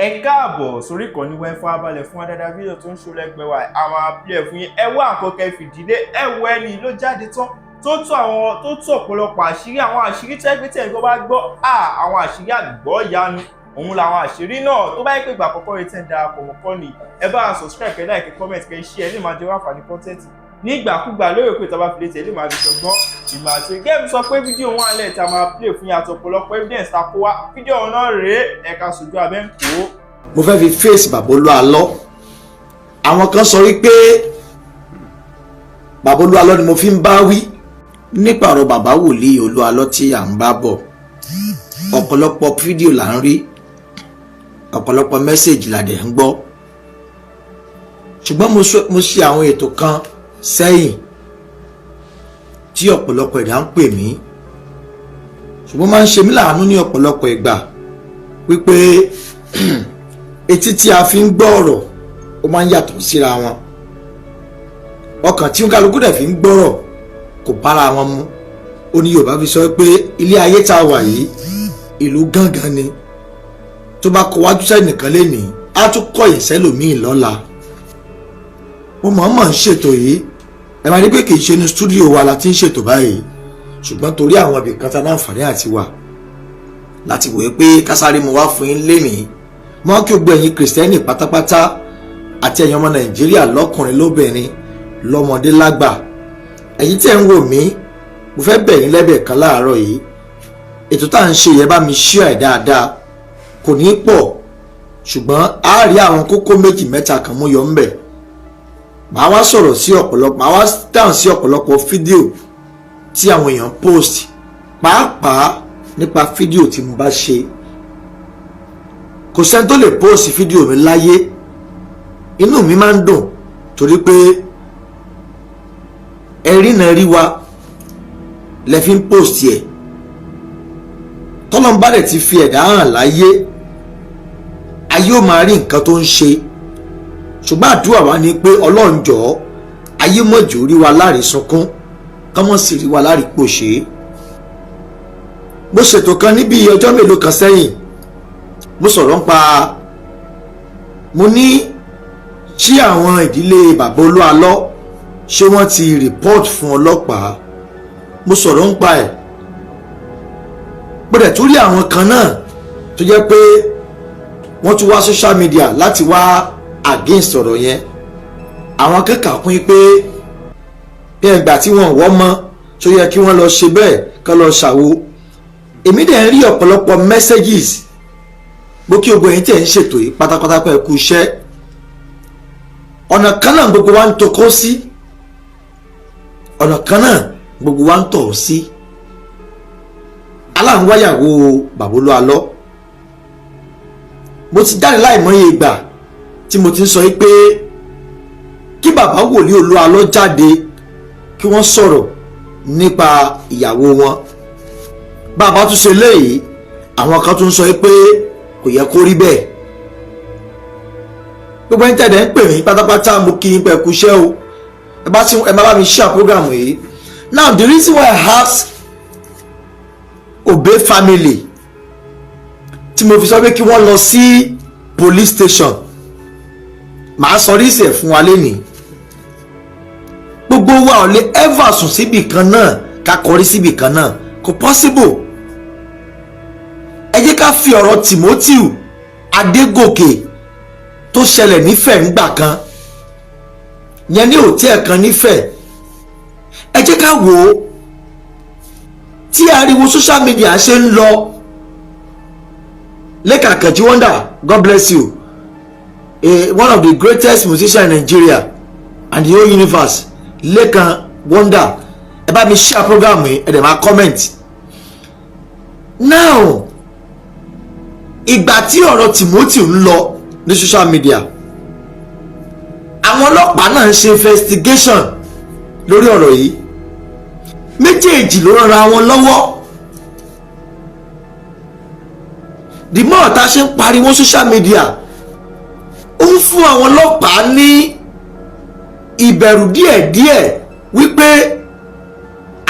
ẹ káàbọ̀ sórí ìkànnì wẹ́n fún abalẹ̀ fún adáda fídíò tó ń ṣó lẹ́gbẹ̀ẹ́ wa àwọn abúlé fún yín ẹ wá àkọ́kẹ́ fìdílé ẹ wọ ẹni ló jáde tán tó tú ọ̀pọ̀lọpọ̀ àṣírí àwọn àṣírí tẹ́gbẹ́tẹ́ tó bá gbọ́ àwọn àṣírí àgbọ̀ ìyanu òun làwọn àṣírí náà tó bá yẹ pé ìgbà àkọ́kọ́ rẹ tẹ́ ń darapọ̀ mọ́ kọ́ ni ẹ bá subscribe kẹ́ like comment kẹ́ share ẹ lè máa jẹ́ wá fàní content nígbàkúgbà lórí pé tọ́ba fìlẹ̀ tẹ̀lé máa fi ṣọgbọ́n ìmọ̀ àti gẹ́gẹ́ sọ pé fídíò wọn alẹ́ ta máa play fún yàtọ̀ ọ̀pọ̀lọpọ̀ evidence ta kó wá fídíò náà rèé ẹ̀ka sojú abẹ́ ń kó. mo fẹ́ fi face bàbá Olu Alo àwọn kan sọ wípé bàbá Olu Alo ni mo fi ń bá wí nípa ọ̀rọ̀ bàbá wòlíì Olu Alo tí à ń bá bọ̀ ọ̀pọ̀lọpọ̀ fídíò là ń rí ọ̀pọ̀lọpọ̀ mẹ́sẹ̀gì là dẹ̀ ń gbọ́ ṣùgbọ́n mo ṣe àwọn ètò kan sẹ́yìn tí ọ̀pọ̀lọpọ̀ ẹ̀dá ń pè mí ṣùgbọ́n máa ń ṣe mí láàánú ní ọ̀pọ̀lọpọ̀ ìgbà wípé etí tí a fi ń gbọ́ ọ̀rọ̀ ó máa ń yàtọ̀ síra wọn ọkàn tí kálukú dẹ̀ fi ń gbọ́rọ̀ kò bára wọn mu ó ní Yorùbá fi sọ pé ilé ayé tá a wà yìí ìlú gángan ni tó bá kọ wájú sẹ́nìkan lénìí á tún kọ̀ yẹ̀ sẹ́lòmíì lọ́la mo mọ̀ọ́mọ̀ ń ṣètò yìí ẹ máa ní pé kì í ṣe ní stúdíò wa la ti ń ṣètò báyìí ṣùgbọ́n torí àwọn ibì kan tá láǹfààní àti wà láti wòye pé kásáré mo wá fún yín lénìí mọ́ kí o gbọ́ ẹ̀yin kìrìsìtẹ́nì pátápátá àti ẹ̀yin ọmọ Nàìjíríà lọ́kùnrin lóbìnrin lọ́mọdé lágbà ẹ̀yin tí ẹ̀ ń wò mí mo fẹ́ bẹ̀ yín lẹ́bẹ̀ kan láàárọ̀ yìí ètò tá à ń ṣe yẹn bá mi share ẹ̀ dáadáa kò ní pọ̀ ṣùgbọ́n a rí àwọn kókó méjì mẹ́ta kan mú yọ ńbẹ̀ màá wá sọ̀rọ̀ sí ọ̀pọ̀lọpọ̀ màá wá dáhùn sí ọ̀pọ̀lọpọ̀ fídíò tí àwọn èèyàn post pàápàá nípa fídíò tí mo bá ṣe kò sẹ́ni tó lè post fídíò mi láyé inú mi máa ń dùn torí pé ẹ̀rí náà rí wa lẹ fi ń post yẹ tọ́lọ́mbà rẹ̀ ti fi ẹ̀dá hàn láyé ayé ò máa rí nǹkan tó ń ṣe ṣùgbọ́n àdúrà wa ni pé Ọlọ́run jọ̀ọ́ ayé mọ̀jọ́ rí wa láre sunkún kọ́mọ̀ sì rí wa láre pòṣé mo ṣètò kan níbi ọjọ́ mélòó kan sẹ́yìn mo sọ̀rọ̀ nípa mo ní ṣí àwọn ìdílé bàbá Olu Alo ṣé wọ́n ti report fún ọlọ́pàá mo sọ̀rọ̀ nípa ẹ̀ gbọ́dọ̀ tó rí àwọn kan náà tó jẹ́ pé wọ́n tún wá social media láti wá against ọ̀rọ̀ yẹn àwọn kẹ́kọ̀ọ́ pín pé bí ẹgbà tí wọ́n wọ́ mọ́ tó yẹ kí wọ́n lọ ṣe bẹ́ẹ̀ kọ́ lọ ṣàwo èmi dẹ̀ ń rí ọ̀pọ̀lọpọ̀ messages bó kí ogun ẹ̀yìn tẹ̀ ń ṣètò yìí pátápátá pẹ̀ kú iṣẹ́ ọ̀nà kan náà gbogbo wa ń tọkọ́ sí ọ̀nà kan náà gbogbo wa ń tọ̀ sí aláǹwáyàwó bàbá Olu Alo mo ti jáde láìmọye ìgbà tí mo ti ń sọ yìí pé kí bàbá wòlíì Olu Alo jáde kí wọ́n sọ̀rọ̀ nípa ìyàwó wọn bàbá tún ṣe léyìí àwọn kan tún sọ yìí pé kò yẹ kó rí bẹ́ẹ̀ gbogbo ẹni tẹ̀lé ń pè mí pátápátá mo kí n pẹ̀ kú iṣẹ́ o ẹ má bá mi share program yìí now the reason why I ask Obey family tí mo fi sọ pé kí wọ́n lọ sí police station màá sọ rísì ẹ̀ fún wa lénìí gbogbo wa ò lè ever sùn síbì kan náà ká kọrí síbì kan náà kò possible ẹ jẹ́ ká fi ọ̀rọ̀ Timothy Adégòkè tó ṣẹlẹ̀ nífẹ̀ẹ́ ńgbà kan yẹn ní hòtẹ́ẹ̀ kan nífẹ̀ẹ́ ẹ jẹ́ ká wò ó tí ariwo social media ṣe ń lọ Lẹ́kan Àkànjí Wonder God bless you one of the greatest musicians in Nigeria and the whole universe Lẹ́kan Wonder ẹ bá mi share program yìí ẹ dẹ̀ máa comment now ìgbà tí ọ̀rọ̀ Timothy ń lọ ní social media àwọn ọlọ́pàá náà ń ṣe investigation lórí ọ̀rọ̀ yìí méjèèjì ló ràn ra wọn lọ́wọ́ the more tá a ṣe ń pariwo social media ó ń fún àwọn ọlọ́pàá ní ìbẹ̀rù díẹ̀díẹ̀ wípé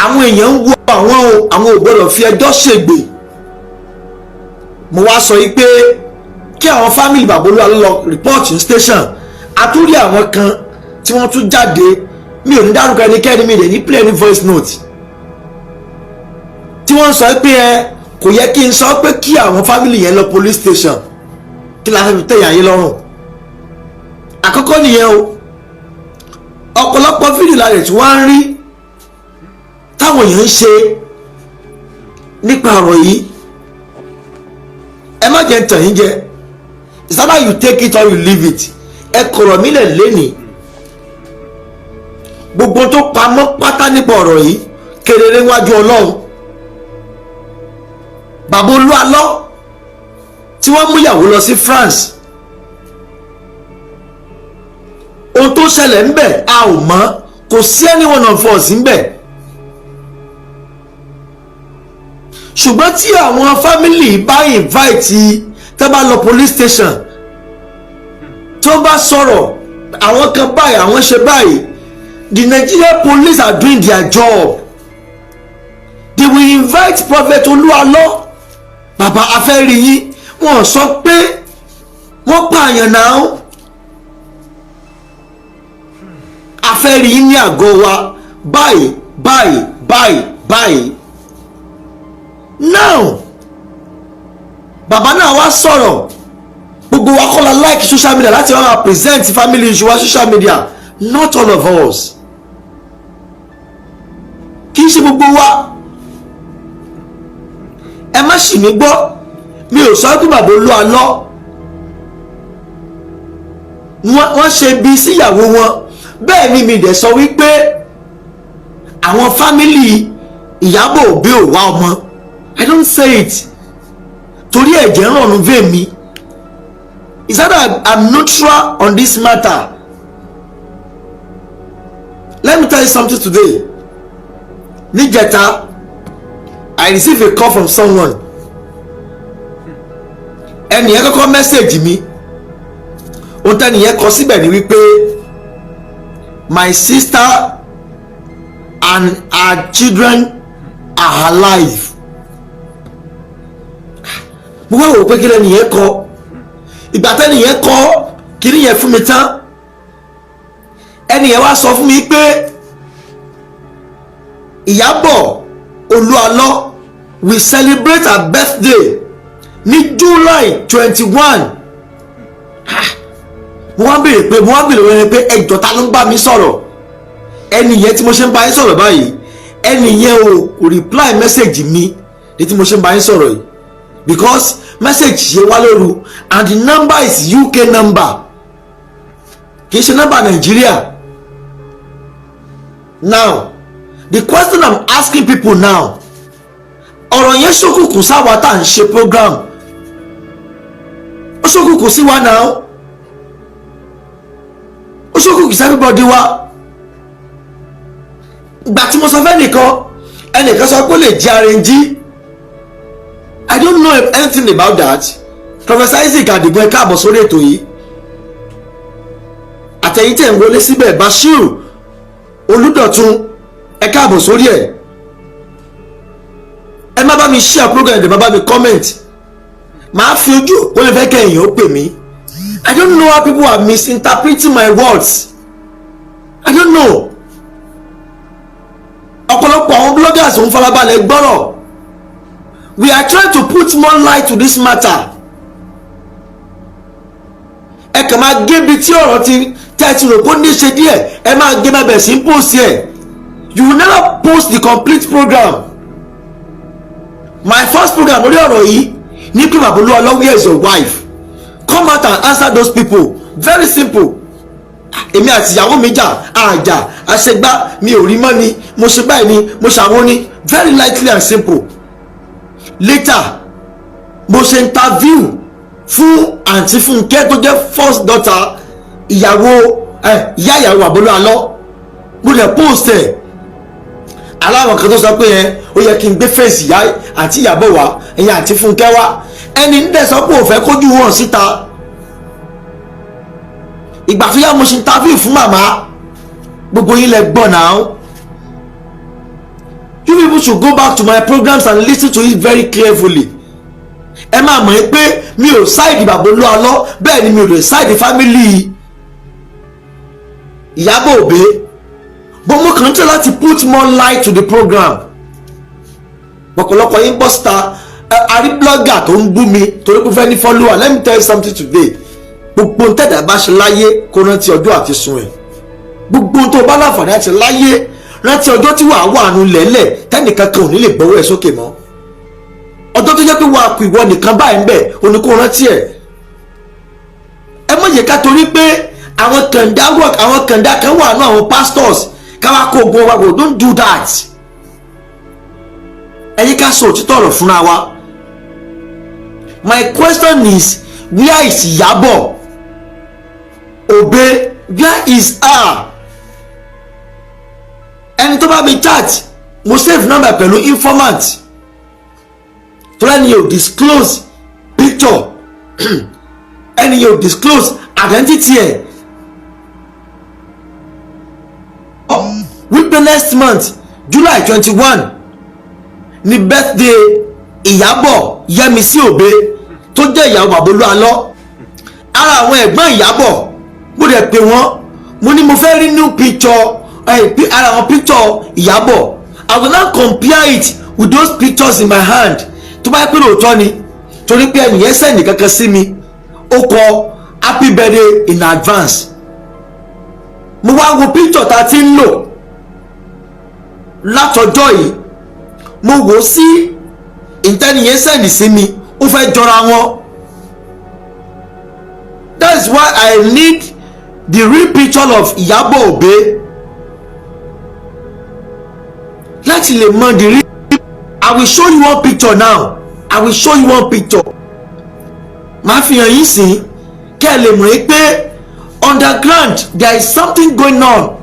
àwọn èèyàn ń wo àwọn ò gbọ́dọ̀ fi ẹjọ́ ṣègbè mo wá sọ yìí pé kí àwọn family bàbá Olu Alo lọ report ní station. Àtúrí àwọn kan tí wọ́n tún jáde, mi ò ní dárúkọ ẹnikẹ́ni, mi rẹ̀ ní play ní voice note tí wọ́n sọ pé kò yẹ kí n sọ pé kí àwọn family yẹn lọ police station, kí la fẹ́ fi tẹ̀yà yín lọ́rùn. Àkọ́kọ́ nìyẹn o. Ọ̀pọ̀lọpọ̀ fídíò la rẹ̀ tí wọ́n ń rí táwọn èèyàn ń ṣe nípa ọ̀rọ̀ yìí. Ẹ má jẹ́ ń tàn yín jẹ, it's either you take it or you leave it. Ẹ kọ̀rọ̀ mi lẹ̀ lẹ́nìí. Gbogbo tó pamọ́ pátá nípa ọ̀rọ̀ yìí kedere níwájú Ọlọ́run. Bàbá Olu Alo tí wọ́n mú ìyàwó lọ sí France, ohun tó ṣẹlẹ̀ ńbẹ̀ a ò mọ̀, kò sí any one of us ńbẹ̀. Ṣùgbọ́n tí àwọn family bá invite tó bá lọ police station, tó bá sọ̀rọ̀ àwọn kan báyìí, àwọn ṣe báyìí, the Nigerian police are doing their job. They will invite Prophet Olu Alo, bàbá afẹ́rí yín, wọ́n sọ pé wọ́n pààyàn náà, afẹ́rí yín ní àgọ́ wa báyìí báyìí báyìí báyìí. Now bàbá náà wá sọ̀rọ̀, gbogbo wa kọ́ la like social media láti wá present family issue wa social media, not all of us, kì í ṣe gbogbo wa. Ẹ má ṣì mí gbọ́, mi ò sọ pé bàbá Olu Alo wọ́n ṣe bí síyàwó wọn, bẹ́ẹ̀ ni mi dẹ̀ sọ wípé àwọn fámìlì Ìyábọ̀ Òbí ò wá ọmọ. I don't say it torí ẹ̀jẹ̀ ń rọ̀nù vein mi. Is that I'm neutral on this matter. Let me tell you something today. Níjẹta, I received a call from someone. Ẹni yẹn kọ́kọ́ message mi. Ohun tẹ́ni yẹn kọ síbẹ̀ ni wípé my sister and her children are alive. Mo wá wò pé kí lẹ́ni yẹn kọ. Ìgbà tẹ́ni yẹn kọ kiri yẹn fún mi tán. Ẹni yẹn wá sọ fún mi pé Ìyábọ̀ Olu Alo will celebrate her birthday ní July 21. Mo wá béèrè pé ẹjọ́ ta ló ń bá mi sọ̀rọ̀. Ẹni yẹn tí mo ṣe ń bá yín sọ̀rọ̀ báyìí, ẹni yẹn ò reply message mi ní tí mo ṣe ń bá yín sọ̀rọ̀ yìí, because message yẹn wá lóru and the number is UK number, kì í ṣe number Nigeria. Now the question I'm asking people now, ọ̀rọ̀ yẹn ṣókùnkùn sáwa tá à ń ṣe program, ó ṣókùnkùn sí wa náà, ó ṣókùnkùn sí everybody wa. Ìgbà tí mo sọ fẹ́ ẹnìkan sọ pé ó lè jẹ́ arẹnjí. I don't know anything about that. Professor Isaac Adigun ẹ káàbọ̀ sórí ètò yìí. Àtẹ̀yìn tẹ̀ ń wọlé síbẹ̀, Bashir Olúdọ̀tun ẹ káàbọ̀ sórí ẹ̀. Ẹ má bá mi share program, ẹ má bá mi comment. Màá fi ojú ó lè fẹ́ kẹ́ èèyàn ó pè mí. I don't know how people are misinterpreting my words. I don't know. Ọ̀pọ̀lọpọ̀ àwọn bloggers ń farabalẹ̀ gbọ́rọ̀. We are trying to put more light to this matter. Ẹ kàn máa gé bi tí ọ̀rọ̀ ti tẹ́tí rò kó ní ṣe díẹ̀, ẹ máa gé bẹ́ẹ̀ sí post ẹ̀. You will never post the complete program. My first program lórí ọ̀rọ̀ yìí ní pé bàbá Olu Alo, where is your wife? Come out and answer those people. Very simple. Èmi àti ìyàwó mi jà, àjà, àṣegbá, mi ò rí mọ́ ni, mo ṣe báyìí ni, mo ṣàwọn ni. Very likely and simple. Later, mo ṣe interview fún àǹtí Fúnkẹ́ tó jẹ́ first daughter ìyàwó ìyá ìyàwó bàbá Olu Alo. Mo lè post ẹ̀. Aláwọ̀ kan tó sọ pé ó yẹ kí n gbé fèsì ìyá àti Ìyábọ̀ wá, ẹ̀yìn àti Fúnkẹ́ wá. Ẹni ń dẹ̀ sọ pé ò fẹ́ kójú wọn síta. Ìgbà tó yá mo ṣe interview fún màmá, gbogbo yín lẹ gbọ́ náà. You people should go back to my programs and listen to it very carefully. ẹ máa mọ̀ pé mi ò ṣáìdì bàbá Olu Alo bẹ́ẹ̀ ni mi ò lè ṣáìdì fámìlì Ìyábọ̀ Òbé, but mo kàn ń tẹ́ láti put more light to the program. Ọ̀pọ̀lọpọ̀ yín bọ́ síta àrí blogger tó ń bú mi torí pé fẹ́ ní follower. Let me tell you something today. Gbogbo ń tẹ̀dá bá ṣe láyé kó rántí ọjọ́ àti sun ẹ̀. Gbogbo ń tó bá láǹfààní àti láyé rántí ọjọ́ tí wàá wà nù lẹ́lẹ̀ tẹ́nìkan kan ò ní lè gbọ́wọ́ ẹ̀ sókè mọ́. Ọjọ́ tó jẹ́ pé wàá kú ìwọ nìkan báyìí ń bẹ̀ òní kó rántí ẹ̀. Ẹ mọ̀ yẹ ká torí pé àwọn kàndá kan wà nù àwọn pastors káwá kó ogun wa go, don't do that. Ẹ̀yin ká sọ òtítọ́ ọ̀rọ̀ fúnra wa. My question is, where is Ìyábọ̀ Òbé? Where is her? Ẹni tó bá mi chat mo save number pẹ̀lú informant tó lẹ́ni yóò disclose picture ẹni yóò disclose identity ẹ̀. Wípé next month July 21 ni birthday Ìyábọ̀ Yẹ́misí Òbé tó jẹ́ ìyàwó bàbá Olu Alo. Ara àwọn ẹ̀gbọ́n Ìyábọ̀ mo dẹ̀ pè wọ́n mo ní mo fẹ́ rí new picture ara àwọn picture Ìyábọ̀. I will now compare it with those pictures in my hand tó bá yẹ pé lóòótọ́ ni torí pé ẹnìyẹn sẹ́ni kankan sí mi ó kọ happy birthday in advance. Mo wá wo picture tá a ti ń lò látọjọ́ yìí mo wò sí ìtẹ́niyẹn sẹ́ni sí mi ó fẹ́ jọra wọn. That is why I need the real picture of Ìyábọ̀ Òbé láti lè mọ the real. I will show you one picture now. I will show you one picture. Màá fi hàn yín sí kẹ́ ẹ lè mọ̀ pé underground there is something going on.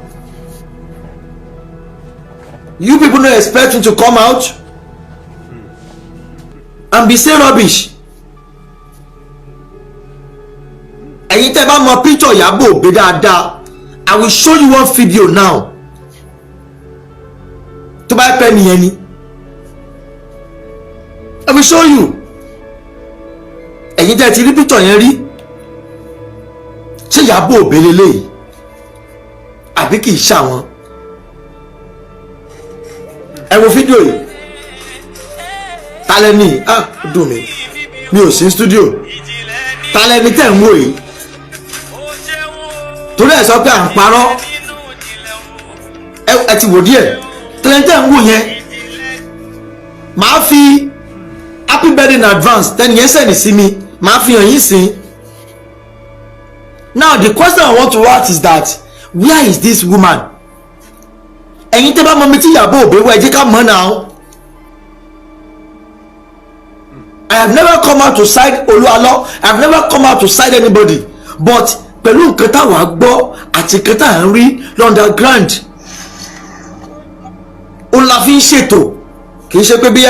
You people no expect me to come out and be say rubbish. Ẹ̀yin tẹ́ bá mọ picture Ìyábọ̀ Òbé dáadáa, I will show you one video now. Tó bá pẹ́ nìyẹn ni I will show you. Ẹ̀yin tẹ́ ti rí picture yẹn rí, ṣé Ìyábọ̀ Òbé lélẹ́yìí àbí kì í ṣàwọn? Ẹ wo fídíò yìí talẹ́ni dùn mí mi ò sí studio talẹ́ni tẹ̀ ń wò yìí torí ẹ̀ sọ pé à ń parọ́ ẹ ti wò díẹ̀ talẹ́ni tẹ̀ ń wò yẹn màá fi happy birthday in advance tẹ́ni yẹn sẹ́ni sí mi màá fi hàn yín sí. Now the question I want to ask is that where is this woman? Ẹ̀yin tẹ́ bá mọ̀ mi tí Ìyábọ̀ Òbé wá ẹ jẹ́ ká mọ̀ náà. I have never come out to side Olu Alo. I have never come out to side anybody. But pẹ̀lú nǹkan táwa gbọ́ àti nǹkan tá à ń rí underground ó la fi ń ṣètò kì í ṣe pé bí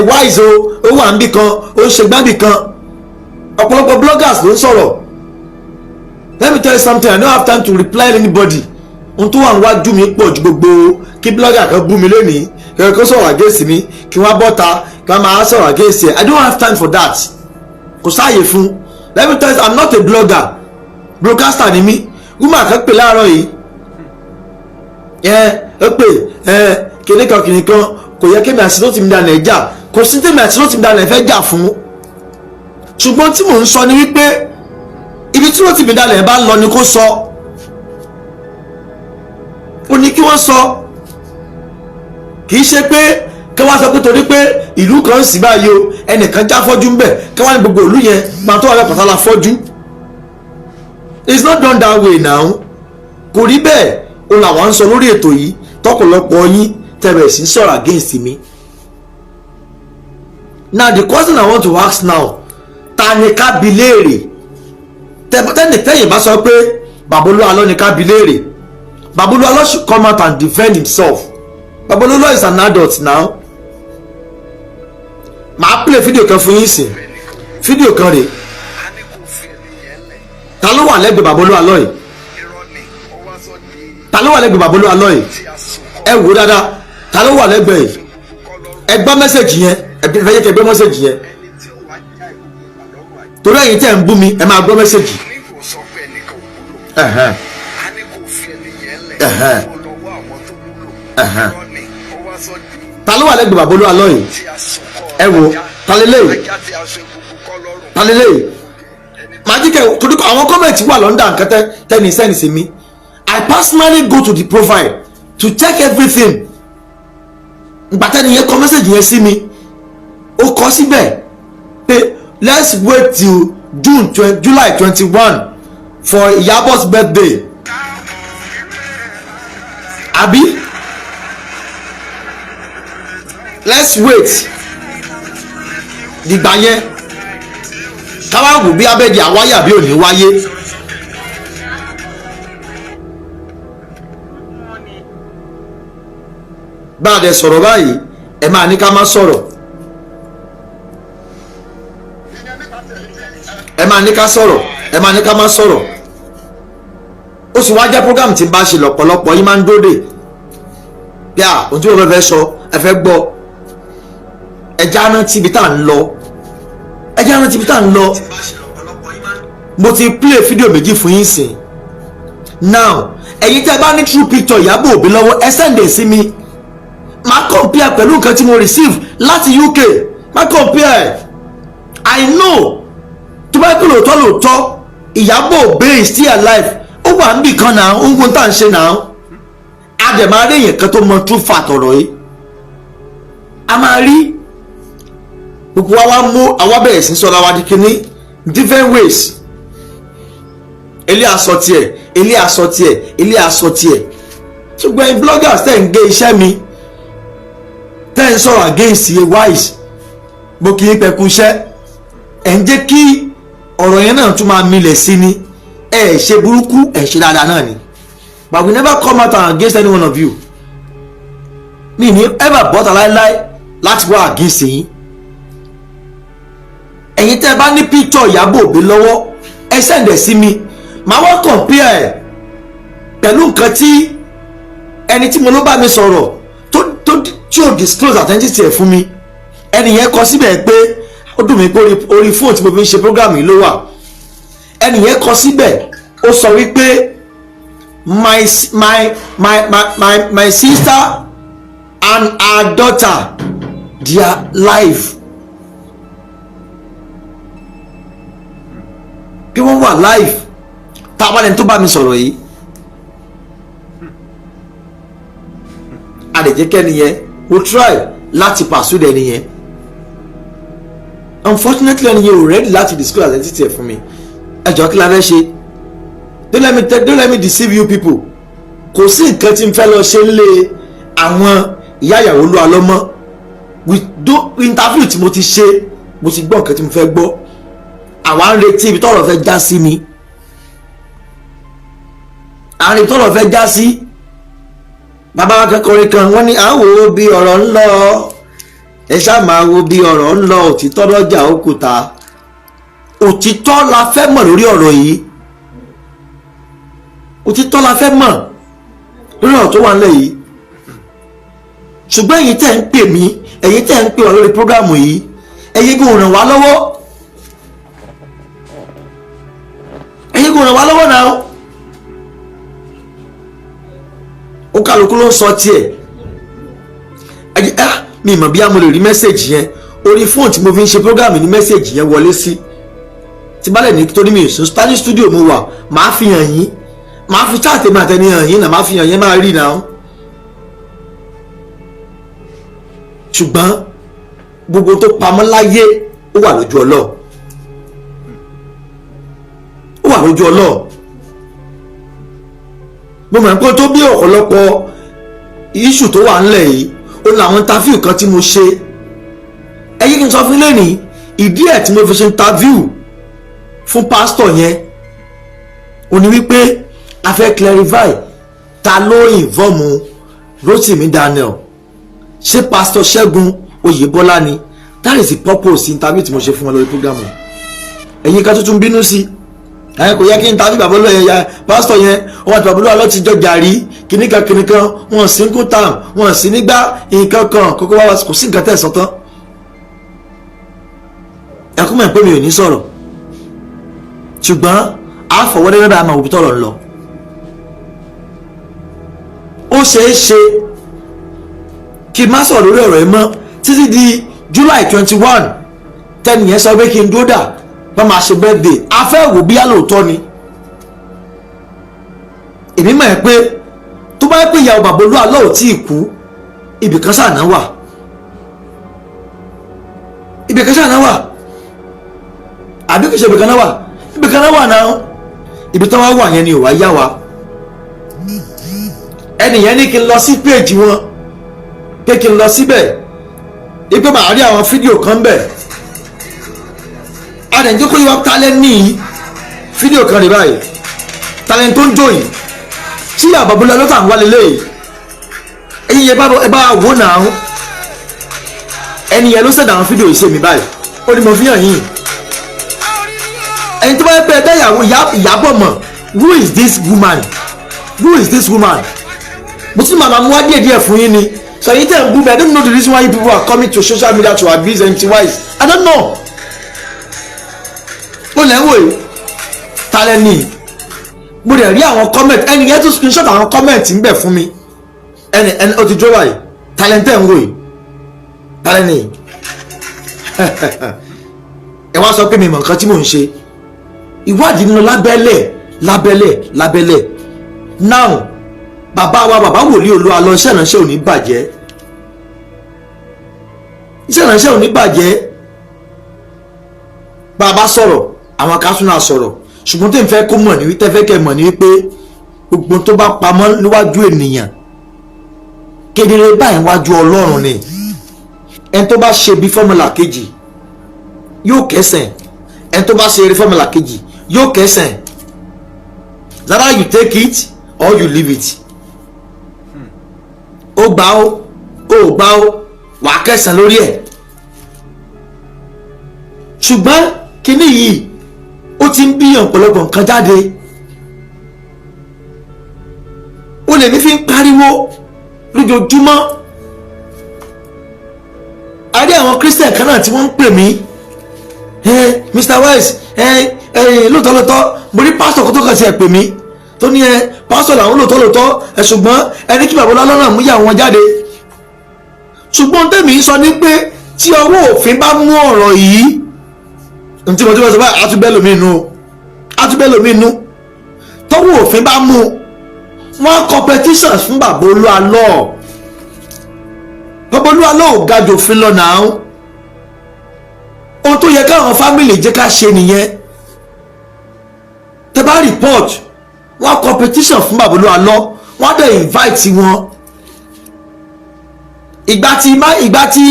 wise ó wà níbì kan ó ń ṣe gbábì kan. Ọ̀pọ̀lọpọ̀ bloggers ló ń sọ̀rọ̀. Let me tell you something, I don't have time to reply anybody. Ohun tó wà níwájú mi pọ̀ ju gbogbo kí blogger kan bú mi lónìí kí sọ̀rọ̀ against mi kí wọ́n bọ́ta kí wọ́n máa sọ̀rọ̀ against ẹ̀. I don't have time for that. Kò sáàyè fún. Let me tell you, I'm not a blogger. Broadcaster ni mí. Woman kan pè láàárọ̀ yìí. Ó pè kìnìkan kò yẹ kémi àti lóòtì mi dà nàìjà. Kò sí tèmi àti lóòtì mi dà nàìfẹ́ jà fún. Ṣùgbọ́n tí mò ń sọ ni wípé ibi tí lóòtì mi dà nàìfẹ́ bá lọ ni kó sọ. Ó ní kí wọ́n sọ. Kì í ṣe pé kí wọ́n sọ pé torí pé ìlú kan sì báyìí o ẹnìkan já fọ́jú ń bẹ̀ kí wọ́n ní gbogbo ìlú yẹn máa tó wà lẹ́pàá la fọ́jú. It's not done that way now. Kò rí bẹ́ẹ̀ o làwọn ń sọ lórí ètò yìí tọ́pọ̀lọpọ̀ yín tẹ̀rẹ̀ sí sọ̀rọ̀ against mi. Now the question I want to ask now, ta ni ká bi léèrè? Tẹ́yìn bá sọ pé Bàbá Olu Alo ni ká bi léèrè. Bàbá Olu Alo should come out and defend himself. Bàbá Olu Alo is an adult now. Màá play fídíò kan fún yín sìn. Fídíò kan rèé. Ta ló wà lẹ́gbẹ̀ẹ́ Bàbá Olu Alo yìí? Ta ló wà lẹ́gbẹ̀ẹ́ Bàbá Olu Alo yìí? Ẹ wò dáadáa. Ta ló wà lẹ́gbẹ̀ẹ́ yìí? Ẹ gbọ́ mẹ́sẹ̀gì yẹn. Ẹ fẹ́ yẹ kẹ́ gbọ́ mẹ́sẹ̀gì yẹn. torí ẹ̀yin tẹ́ ń bú mi ẹ máa gbọ́ mẹ́sẹ̀gì. ta ló wà lẹ́gbẹ̀ẹ́ bàbá Olu Alo yìí ẹ wo talẹ́lẹ́ màá jí kẹ́ torí àwọn kọ́mẹ̀ntì wà lọ́ndà nǹkan tẹ́ni sẹ́ni sí mi. I personally go to the profile to check everything. Gbàtẹ́ni yẹn kọ mẹ́sẹ̀gì yẹn sí mi ó kọ síbẹ̀ pé let's wait till July 21 for Iyabo's birthday. Abi let's wait dìgbà yẹn káwá wò bí abẹ́ẹ̀dì àwáyé àbí òní wáyé. bá a dẹ̀ sọ̀rọ̀ báyìí ẹ máa ní ká má sọ̀rọ̀ ẹ máa ní ká sọ̀rọ̀ ẹ máa ní ká má sọ̀rọ̀ ó sì wá jẹ́ program tí bá ṣe lọ́pọ̀lọpọ̀ yín máa ń dóde bí a ohun tí wọ́n fẹ́ sọ ẹ fẹ́ gbọ́ ẹja rántí ibi tá à ń lọ ẹja rántí ibi tá à ń lọ mo ti play fídíò méjì fún yín sìn now ẹ̀yin tẹ́ bá ní true picture Ìyábọ̀ Òbí lọ́wọ́ ẹ send sí mi máa compare pẹ̀lú nǹkan tí mo receive láti UK máa compare I know tó bá kúrò lóòótọ́ Ìyábọ̀ Òbí is still alive ó wà níbì kan náà ó ń gbóhùn tá à ń ṣe náà a dẹ̀ máa rí èèyàn kan tó mọ true fact ọ̀rọ̀ yìí a máa rí gbogbo wa mú àwa bẹ̀rẹ̀ sí sọ́ra wa di kíní different ways ilé aṣọ tiẹ̀ ilé aṣọ tiẹ̀ ilé aṣọ tiẹ̀ ṣùgbọ́n bloggers tẹ̀ ń gé iṣẹ́ mi tẹ́ ń sọ̀rọ̀ against ye wise mo kì í pẹ̀kú iṣẹ́ ẹ̀ ń jẹ́ kí ọ̀rọ̀ yẹn náà tún máa milẹ̀ sí ni ẹ̀ ṣe burúkú ẹ̀ ṣe dáadáa náà ni but we never come out against any one of you mi ní ever bọ́ta láéláé láti wá against yín ẹ̀yin tẹ́ bá ní picture Ìyábọ̀ Òbí lọ́wọ́ ẹ send sí mi màá wá compare ẹ̀ pẹ̀lú nǹkan tí ẹni tí mo ló bá mi sọ̀rọ̀ tí o disclose identity ẹ̀ fún mi ẹni yẹn kọ síbẹ̀ pé ó dùn mí pé orí fóònù tí mo fi ń ṣe program yìí ló wà ẹni yẹn kọ síbẹ̀ ó sọ wípé my sister and her daughter they are live pé wọ́n wà live táwọn ẹni tó bá mi sọ̀rọ̀ yìí àdèjẹ́kẹ́ nìyẹn we try láti pursue ẹni yẹn unfortunately ẹni yẹn ò ready láti disclose identity ẹ̀ fún mi ẹ jọ̀ọ́ kí la fẹ́ ṣe don't let me deceive you people kò sí nǹkan tí n fẹ́ lọ ṣe lé àwọn ìyá ìyàwó Olu Alo mọ́ interview tí mo ti ṣe mo ti gbọ́ nǹkan tí mo fẹ́ gbọ́ àwa ń retí ibi tọ́rọ̀ fẹ́ já sí ni àárín tọ́rọ̀ fẹ́ já sí bàbá wa kẹ́kọ̀ọ́ kan wọ́n ní à ń wo bí ọ̀rọ̀ ń lọ ẹ ṣáà máa wo bí ọ̀rọ̀ ń lọ òtítọ́ lọ́jà òkúta òtítọ́ la fẹ́ mọ̀ lórí ọ̀rọ̀ yìí òtítọ́ la fẹ́ mọ̀ lórí ọ̀rọ̀ tó wà nílẹ̀ yìí ṣùgbọ́n ẹ̀yin tẹ́ ń pè mí ẹ̀yin tẹ́ ń pè wá lórí prógrámù yìí ẹ̀yin kò ràn wá lọ́wọ́ ẹ̀yin kò ràn wá lọ́wọ́ náà ó kálukú ló ń sọ tiẹ̀ mi mọ̀ bí a mo lè rí mẹ́sẹ̀gì yẹn orí fóònù tí mo fi ń ṣe prógrámù ní mẹ́sẹ̀gì yẹn wọlé sí tí bá lẹ̀ ní torí mi ìsún Spanish studio mo wà máa fi hàn yín máa fi cháàtì mi àtẹni hàn yín náà máa fi hàn yín máa rí náà ṣùgbọ́n gbogbo tó pamọ́ láyé ó wà lójú ọlọ́ ó wà lójú ọlọ́ mo mọ̀ pé tó bí ọ̀pọ̀lọpọ̀ iṣu tó wà ńlẹ̀ yìí ó làwọn interview kan tí mo ṣe ẹyí kí n sọ fún lẹ́nìí ìdí ẹ̀ tí mo fi ṣe interview fún pásítọ̀ yẹn ó ní wípé a fẹ́ clarify ta ló involve Rotimi Daniel ṣé pásítọ̀ Ṣẹ́gun Oyèbọ́lá ni that is the purpose interview tí mo ṣe fún wọn lórí program ẹ̀yin kan tuntun bínú sí kò yẹ kí n tàbí bàbá olóyè ya pásítọ̀ yẹn wọn àti bàbá olóyè Alo ti jọ jàrí kìnnìkan wọn sí kú tàm wọn sí nígbà nǹkan kan kókó wá kò sí nǹkan tẹ̀sán tán ẹkún mọ̀ pé mi ò ní sọ̀rọ̀ ṣùgbọ́n àfọwọ́dẹ́rẹ́ bá a máa wò bí tọ́lọ̀ ń lọ. ó ṣeé ṣe kí n má sọ̀rọ̀ lórí ọ̀rọ̀ yìí mọ́ títí di July 21 tẹ́nìyẹn sọ pé kí n dúró dà bá máa ṣe birthday a fẹ́ wò bí alóòótọ́ ni. èmi mọ̀ ẹ́ pé tó bá yẹ pé ìyàwó bàbá Olu Alo ò tí ì kú ibìkan ṣàná wà, ibìkan ṣàná wà àbí kìí ṣe ibìkan náà wà, ibìkan náà wà náà, ibi tí wọ́n wà yẹn ni ò wá yá wa. ẹnìyẹn ní kí n lọ sí péèjì wọn pé kí n lọ síbẹ̀ ipé màá rí àwọn fídíò kan bẹ̀. adẹ̀njẹ́ kó yíwá talẹ́ ní fídíò kan rí báyìí, talẹ́ tó ń jó yìí tí ìyá bàbá Olu Alo tà ń wálé léyìí. ẹ̀yin yẹn ẹ bá wò náà, ẹni yẹn ló ṣẹ̀dá àwọn fídíò yìí ṣe mi báyìí, ó ní mo fi hàn yín. ẹni tó bá yẹ pé ẹ dáyàwó Ìyábọ̀ mọ̀, who is this woman, who is this woman? mo ti máa mú wá díẹ̀ fún yín ni. so yìí tẹ̀ ń bú mi, I don't know the reason why you people are coming to social media to abuse empty wise, I don't know. ó lẹ́ ń wò yìí talẹ́ ni mo dẹ̀ rí àwọn comment, ẹni yẹn tún screenshot àwọn comment ń bẹ̀ fún mi. ẹni ó ti jó báyìí talẹ́ tẹ̀ ń wò yìí talẹ́ ni. ẹ wá sọ pé mi mọ̀ nǹkan tí mò ń ṣe, ìwádìí nínú lábẹ́lẹ̀. now bàbá wa bàbá wòlíì Olu Alo iṣẹ́ ìránṣẹ́ ò ní bàjẹ́, iṣẹ́ ìránṣẹ́ ò ní bàjẹ́. bàbá sọ̀rọ̀ àwọn kásúnà sọ̀rọ̀, ṣùgbọ́n tí n fẹ́ kó mọ̀ ní wípé fẹ́ kẹ́ mọ̀ ní wípé gbogbo tó bá pamọ́ níwájú ènìyàn kedere báyìí wájú Ọlọ́run ni. ẹni tó bá ṣe bí fọ́mùlà kejì yóò kẹsẹ̀, ẹni tó bá ṣe eré fọ́mùlà kejì yóò kẹsẹ̀. either you take it or you leave it. ó gbà ó gbà ó wà á kẹsàn lórí ẹ̀. ṣùgbọ́n kíní yìí ó ti ń bí ọ̀pọ̀lọpọ̀ nǹkan jáde. ó lè ní fi ń pariwo lójoojúmọ́. a rí àwọn Christian kan náà tí wọ́n ń pè mí Mr. Wise lóòótọ́ mo rí pásítọ̀ kó tó kàn sí ẹ̀ pè mí tó ní pásítọ̀ làwọn lóòótọ́ ṣùgbọ́n ẹni kí bàbá Olu Alo náà mú yà wọn jáde. ṣùgbọ́n tèmi ń sọ ní pé tí ọwọ́ òfin bá mú ọ̀rọ̀ yìí ntí mo ti fẹ́ sọ báyìí àtúbẹ̀ lómi inú tọ́wọ́ òfin bá mú wọn competitions fún bàbá Olu Alo. bàbá Olu Alo ò ga jòfin lọ náà. ohun tó yẹ káwọn fámìlì jẹ́ ká ṣe nìyẹn. tẹ́ bá report wọn competition fún bàbá Olu Alo, wọn dẹ̀ invite wọn. ìgbà tí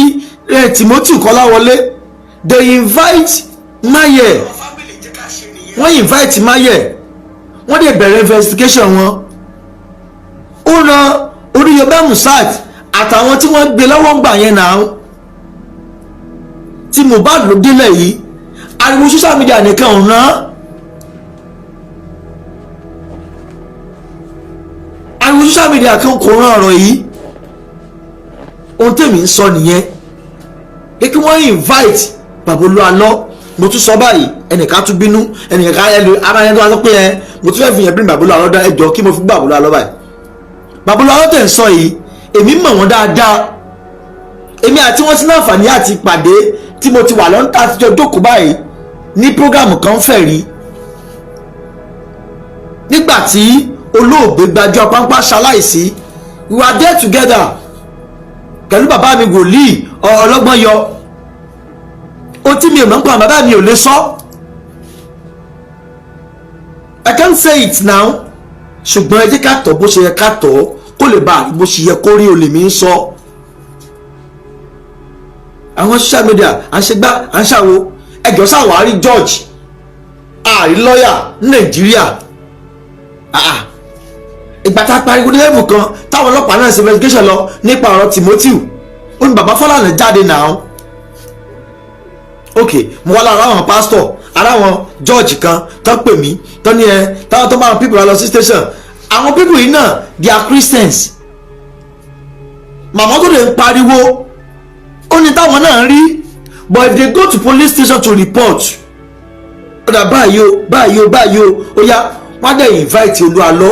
Timothy Kọ́láwọlé they invite Maye, wọ́n invite Maye, wọ́n dẹ̀ bẹ̀rẹ̀ investigation wọn. ó ran Oríyọmí Musat àtàwọn tí wọ́n gbé lọ́wọ́ gbà yẹn náà. tí Mohbad ló délẹ̀ yìí ariwo social media nìkan ò rán. ariwo social media kan kò rán ọ̀rọ̀ yìí. ohun tèmi ń sọ nìyẹn pé kí wọ́n invite bàbá Olu Alo. mo tún sọ báyìí ẹnìkan tún bínú, ẹnìkan ara ẹni tó wá sọ pé mo tún fẹ́ fi yẹn bí bàbá Olu Alo dá ẹjọ́ kí mo fi bàbá Olu Alo báyìí. bàbá Olu Alo tẹ̀ ń sọ yìí èmi mọ̀ wọ́n dáadáa, èmi àti wọ́n ti láǹfààní àti pàdé tí mo ti wà lọ́ńtà àtijọ́ jókòó báyìí ní prógámù kan fẹ̀ rí. nígbà tí olóògbé Gbájúẹ̀ Pápá ṣaláìsí we were there together pẹ̀lú bàbá mi wòlíì ọlọ́gbọ́n yọ. ó tí mi ò mọ̀ ń pa bàbá mi ò lè sọ. I can't say it now. ṣùgbọ́n ẹ jẹ́ ká tọ́ bó ṣe yẹ ká tọ́ kó lè bá a bó ṣe yẹ kó rí olè mi ń sọ. àwọn social media à ń ṣe gbá à ń ṣàwo ẹjọ́ ṣàwárí George àrí lọ́ọ̀yà ní Nàìjíríà. ìgbà tá a pariwo ní level kan táwọn ọlọ́pàá náà ṣe investigation lọ nípa ọ̀rọ̀ Timothy ó ní bàbá Fọlànà jáde náà. ok mo wá lára àwọn pásítọ̀ ara àwọn George kan tó pè mí tó ní táwọn tó máa ń pípọ̀ lọ sí station. àwọn pípọ̀ yìí náà they are Christians. màmá tó lè ń pariwo ó ní táwọn náà rí but if they go to police station to report ọ̀dà báyìí o ó yá wọ́n á dẹ̀ invite Olu Alo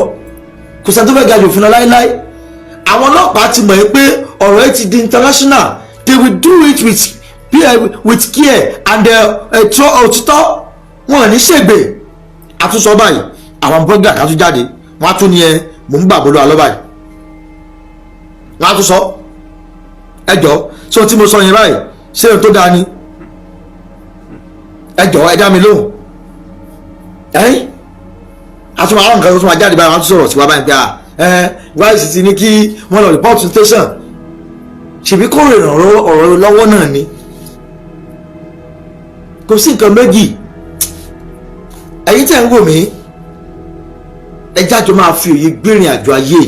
kò sẹ́ni tó fẹ́ ga jù òfin lọ láéláé. àwọn ọlọ́pàá ti mọ̀ pé ọ̀rọ̀ ẹ ti di international, they will do it with care and otito wọn ò ní ṣègbè. àtúnṣọ báyìí àwọn blogger kan tún jáde wọn á tún ní mò ń gbàgbọ́ Olu Alo báyìí wọn á tún sọ ẹjọ́ sọ tí mo sọ yẹn báyìí ṣé ohun tó dáa ni ẹjọ́ ẹ dá mi lóhùn àtúnṣe àwọn nǹkan tó tún máa jáde báyìí wọn á tún sọ̀rọ̀ sí wa báyìí pé wáyé ti ní kí wọ́n lọ report station ṣèbí kó rè ọ̀rọ̀ lọ́wọ́ náà ni kò sí nǹkan méjì. ẹ̀yin tẹ́ ń wò mí ẹ jájọ máa fi òye gbèrìn àjò ayé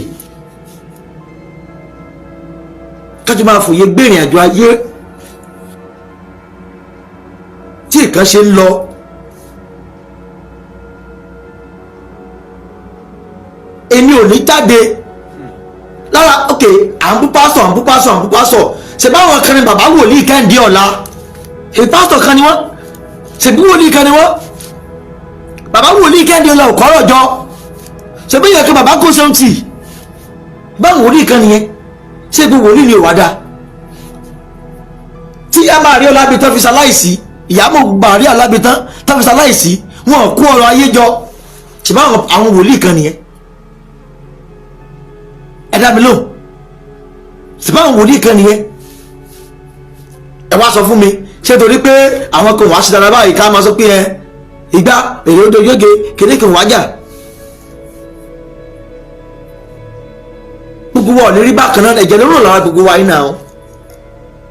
kájọ máa fòye gbèrìn àjò ayé tí nǹkan ṣe ń lọ. èmi ò ní jáde lára ok à ń bú pásọ̀ ṣe báwọn kan ní bàbá wòlíì Kẹ́hìndé ọ̀la èyí pásítọ̀ kan ni wọ́n ṣèbí wòlíì kan ni wọ́n bàbá wòlíì Kẹ́hìndé ọ̀la òkọ́rọ̀ jọ ṣèbí yẹ kí bàbá kó 70 báwọn wòlíì kan nìyẹn ṣé gbogbo wòlíì ni ò wá dáa tí ẹ máa rí ọlábi tán fi ṣaláìsí ìyàmọ̀ gbà rí ọlábi tán fi ṣaláìsí wọn kó ọrọ̀ ayé jọ ṣèbí àwọn wòlíì kan nìyẹn ẹ dá mi lóhùn ṣèbí àwọn wòlíì kan nìyẹn ẹ wá sọ fún mi ṣé torí pé àwọn kan wàá ṣe dára báyìí ká máa sọ pé ìgbà èrè odò yóge kìnìkan wájà gbogbo wa ò ní rí bákan náà ẹ̀jẹ̀ ló rò lára gbogbo wa yìí náà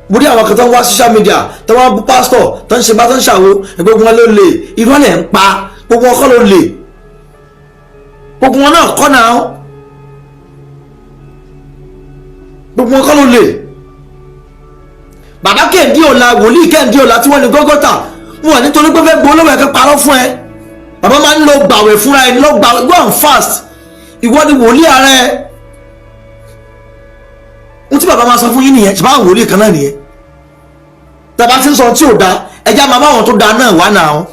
mo rí àwọn kan tó ń wá social media tó wá bú pásítọ̀ tó ń ṣe bá tó ń ṣàwo gbogbo wọn ló lè irọ́ lẹ̀ ń pa gbogbo wọn kọ́ ló lè gbogbo wọn náà kọ́ náà gbogbo wọn kọ́ ló lè. bàbá Kẹ́hìndé ọ̀la wòlíì Kẹ́hìndé ọ̀la tí wọ́n ní gọ́gọ́tà wọn nítorí pé fẹ́ gbọ́ lọ́wọ́ ẹ̀kẹ́ parọ́ fún ẹ bàbá máa ń lọ gbàwẹ̀ fúnra ẹ lọ gbàwẹ̀ go and fast ìwọ ni wòlíì ara ẹ ohun tí bàbá máa sọ fún yín nìyẹn ṣùgbọ́n àwọn wòlíì kan náà nìyẹn tàbá tí ń sọ tí ò da ẹjẹ́ máa bá àwọn tó da náà wá náà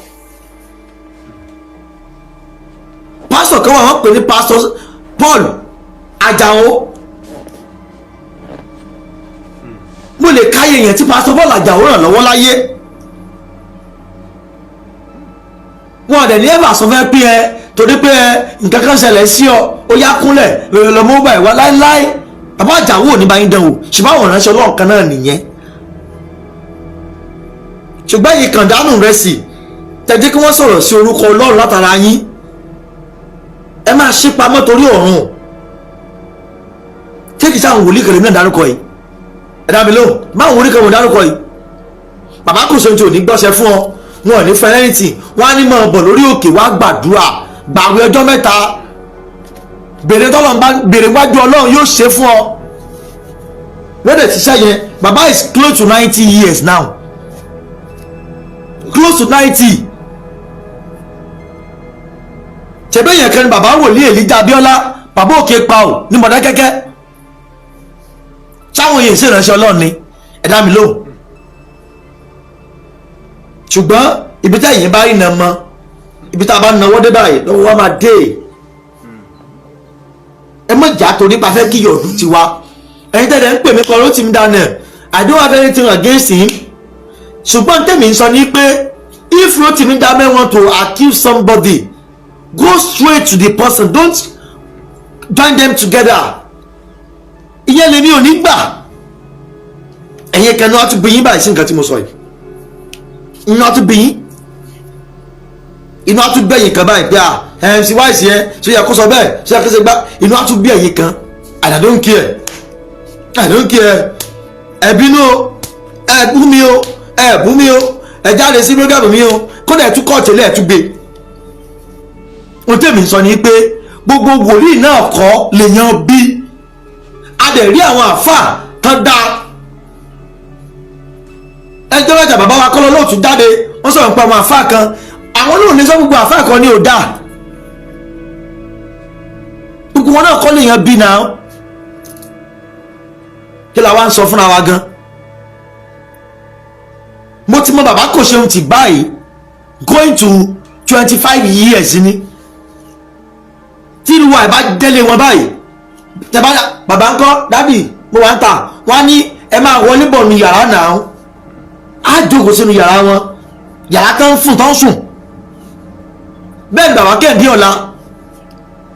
pásítọ̀ kan wà wọ́n pè ní pásítọ̀ Paul Àjàó mo lè káyé yẹn tí pásítọ̀ Paul Àjàó ràn lọ́wọ́ láyé wọn ọ̀dẹ̀ ní ẹ̀bà sọ fẹ́ pé torí pé nǹkan kan ṣẹlẹ̀ sí ọ ó yá kúnlẹ̀ lọ́mọ́ bá ìwà láéláé bàbá Àjàó ò ní bá yín dánwò ṣùgbọ́n àwọn ìránṣẹ́ Ọlọ́run kan náà nìyẹn ṣùgbọ́n yìí kàn dánù rẹ̀ sí tẹ̀jẹ́ kí wọ́n sọ̀rọ̀ sí orúkọ Ọlọ́run látara yín ẹ máa ṣí pamọ́ torí ọ̀run kéèkì sáwọn wòlíì kẹrẹ mìíràn dárúkọ yìí ẹ dá mi lóhùn máwọn wòlíì kẹrẹ mìíràn dárúkọ yìí bàbá kò sóhun tí ò ní gbọ́sẹ̀ fún ọ wọn ò ní fẹ́ lẹ́yìntì wọn á ní máa bọ̀ lórí òkè wá gbàdúrà gbàwé ọjọ́ mẹ́ta bèrè tọ́lọ́run bá bèrè wájú Ọlọ́run yóò ṣe fún ọ wọ́n dẹ̀ ti ṣe yẹn bàbá is close to 90 years now close to 90 ṣẹ̀bẹ́ yẹn kan ní bàbá wòlíì Èlíjà Abíọ́lá bàbá òkè pa ò ní Mọ̀dákẹ́kẹ́ sáwọn èèyàn sì ránṣẹ́ Ọlọ́run ni ẹ dá mi lóhùn ṣùgbọ́n ibi tá èyí bá rí nà mọ́ ibi tá a bá nawọ́ dé báyìí lọ́wọ́ wa máa dé ẹ mọ̀ jà torí pa fẹ́ kí yọ̀ọ̀dù ti wá ẹ̀yin tẹ́lẹ̀ ń pè mí kọ́ Rotimi Daniel I don't have anything against him ṣùgbọ́n tèmi ń sọ ní pé if Rotimi Daniel want to accuse somebody go straight to the person don't join them together ìyẹn lèmi ò ní gbà ẹ̀yin kan náà tún bí yín báyìí sí nǹkan tí mo sọ yìí iná tún bí yín iná tún gbẹ̀yìn kan báyìí pé MC Wise yẹn ṣe yẹ kó sọ bẹ́ẹ̀ ṣe yẹ kó ṣe gbá iná tún bí ẹ̀yin kan and I don't care ẹ bínú o ẹ bú mi o ẹ jáde sí program mi o kódà ẹ tún kọ́ ọ̀tẹ̀lẹ̀ ẹ tún gbé ohun tèmi sọ ni pé gbogbo wòlíì náà kọ́ lèèyàn bí a dẹ̀ rí àwọn àfáà tán dá ẹjọ́ mẹ́ta bàbá wa kọ́lọ́ lóòtú jáde wọ́n sọ̀rọ̀ nípa àwọn àfáà kan àwọn olóòrùn ní sọ gbogbo àfáà kan ní ò dáa gbogbo wọn náà kọ́ lèèyàn bí náà kí la wá ń sọ fúnra wa gan mo ti mọ bàbá kò ṣeun ti báyìí going to 25 years ni tí ìlú wa ìbá délé wọn báyìí tẹ́bá bàbá ńkọ́ dábì mo wà ń ta wọ́n á ní ẹ máa wọlé bọ̀ nu yàrá náà á jókòó sínú yàrá wọn yàrá tó ń fún tó ń sùn bẹ́ẹ̀ bàbá Kẹ́hìndé Ọlá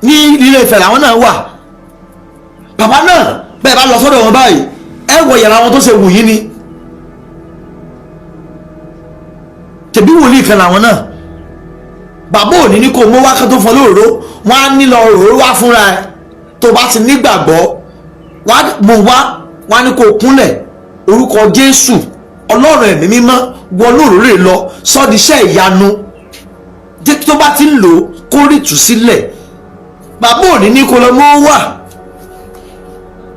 ní Ilé Ifẹ̀ làwọn náà wà bàbá náà bẹ́ẹ̀ bá lọ sọ́dọ̀ wọn báyìí ẹ wọ yàrá wọn tó ṣe wù yín ni tẹ̀bí wòlíì kan làwọn náà bàbá òní ní kò mú wákàtí tó fọ lóòró wọn á nílò òróró wá fúnra ẹ tó bá ti nígbàgbọ́ wọn á ní kò kúnlẹ̀ orúkọ Jésù Ọlọ́run ẹ̀mí mímọ́ wọnú òróró lọ sọ́díṣẹ́ ìyanu jẹ́ tó bá ti ń lò kó rí tù sílẹ̀ bàbá òní ní kò lọ mọ́ wà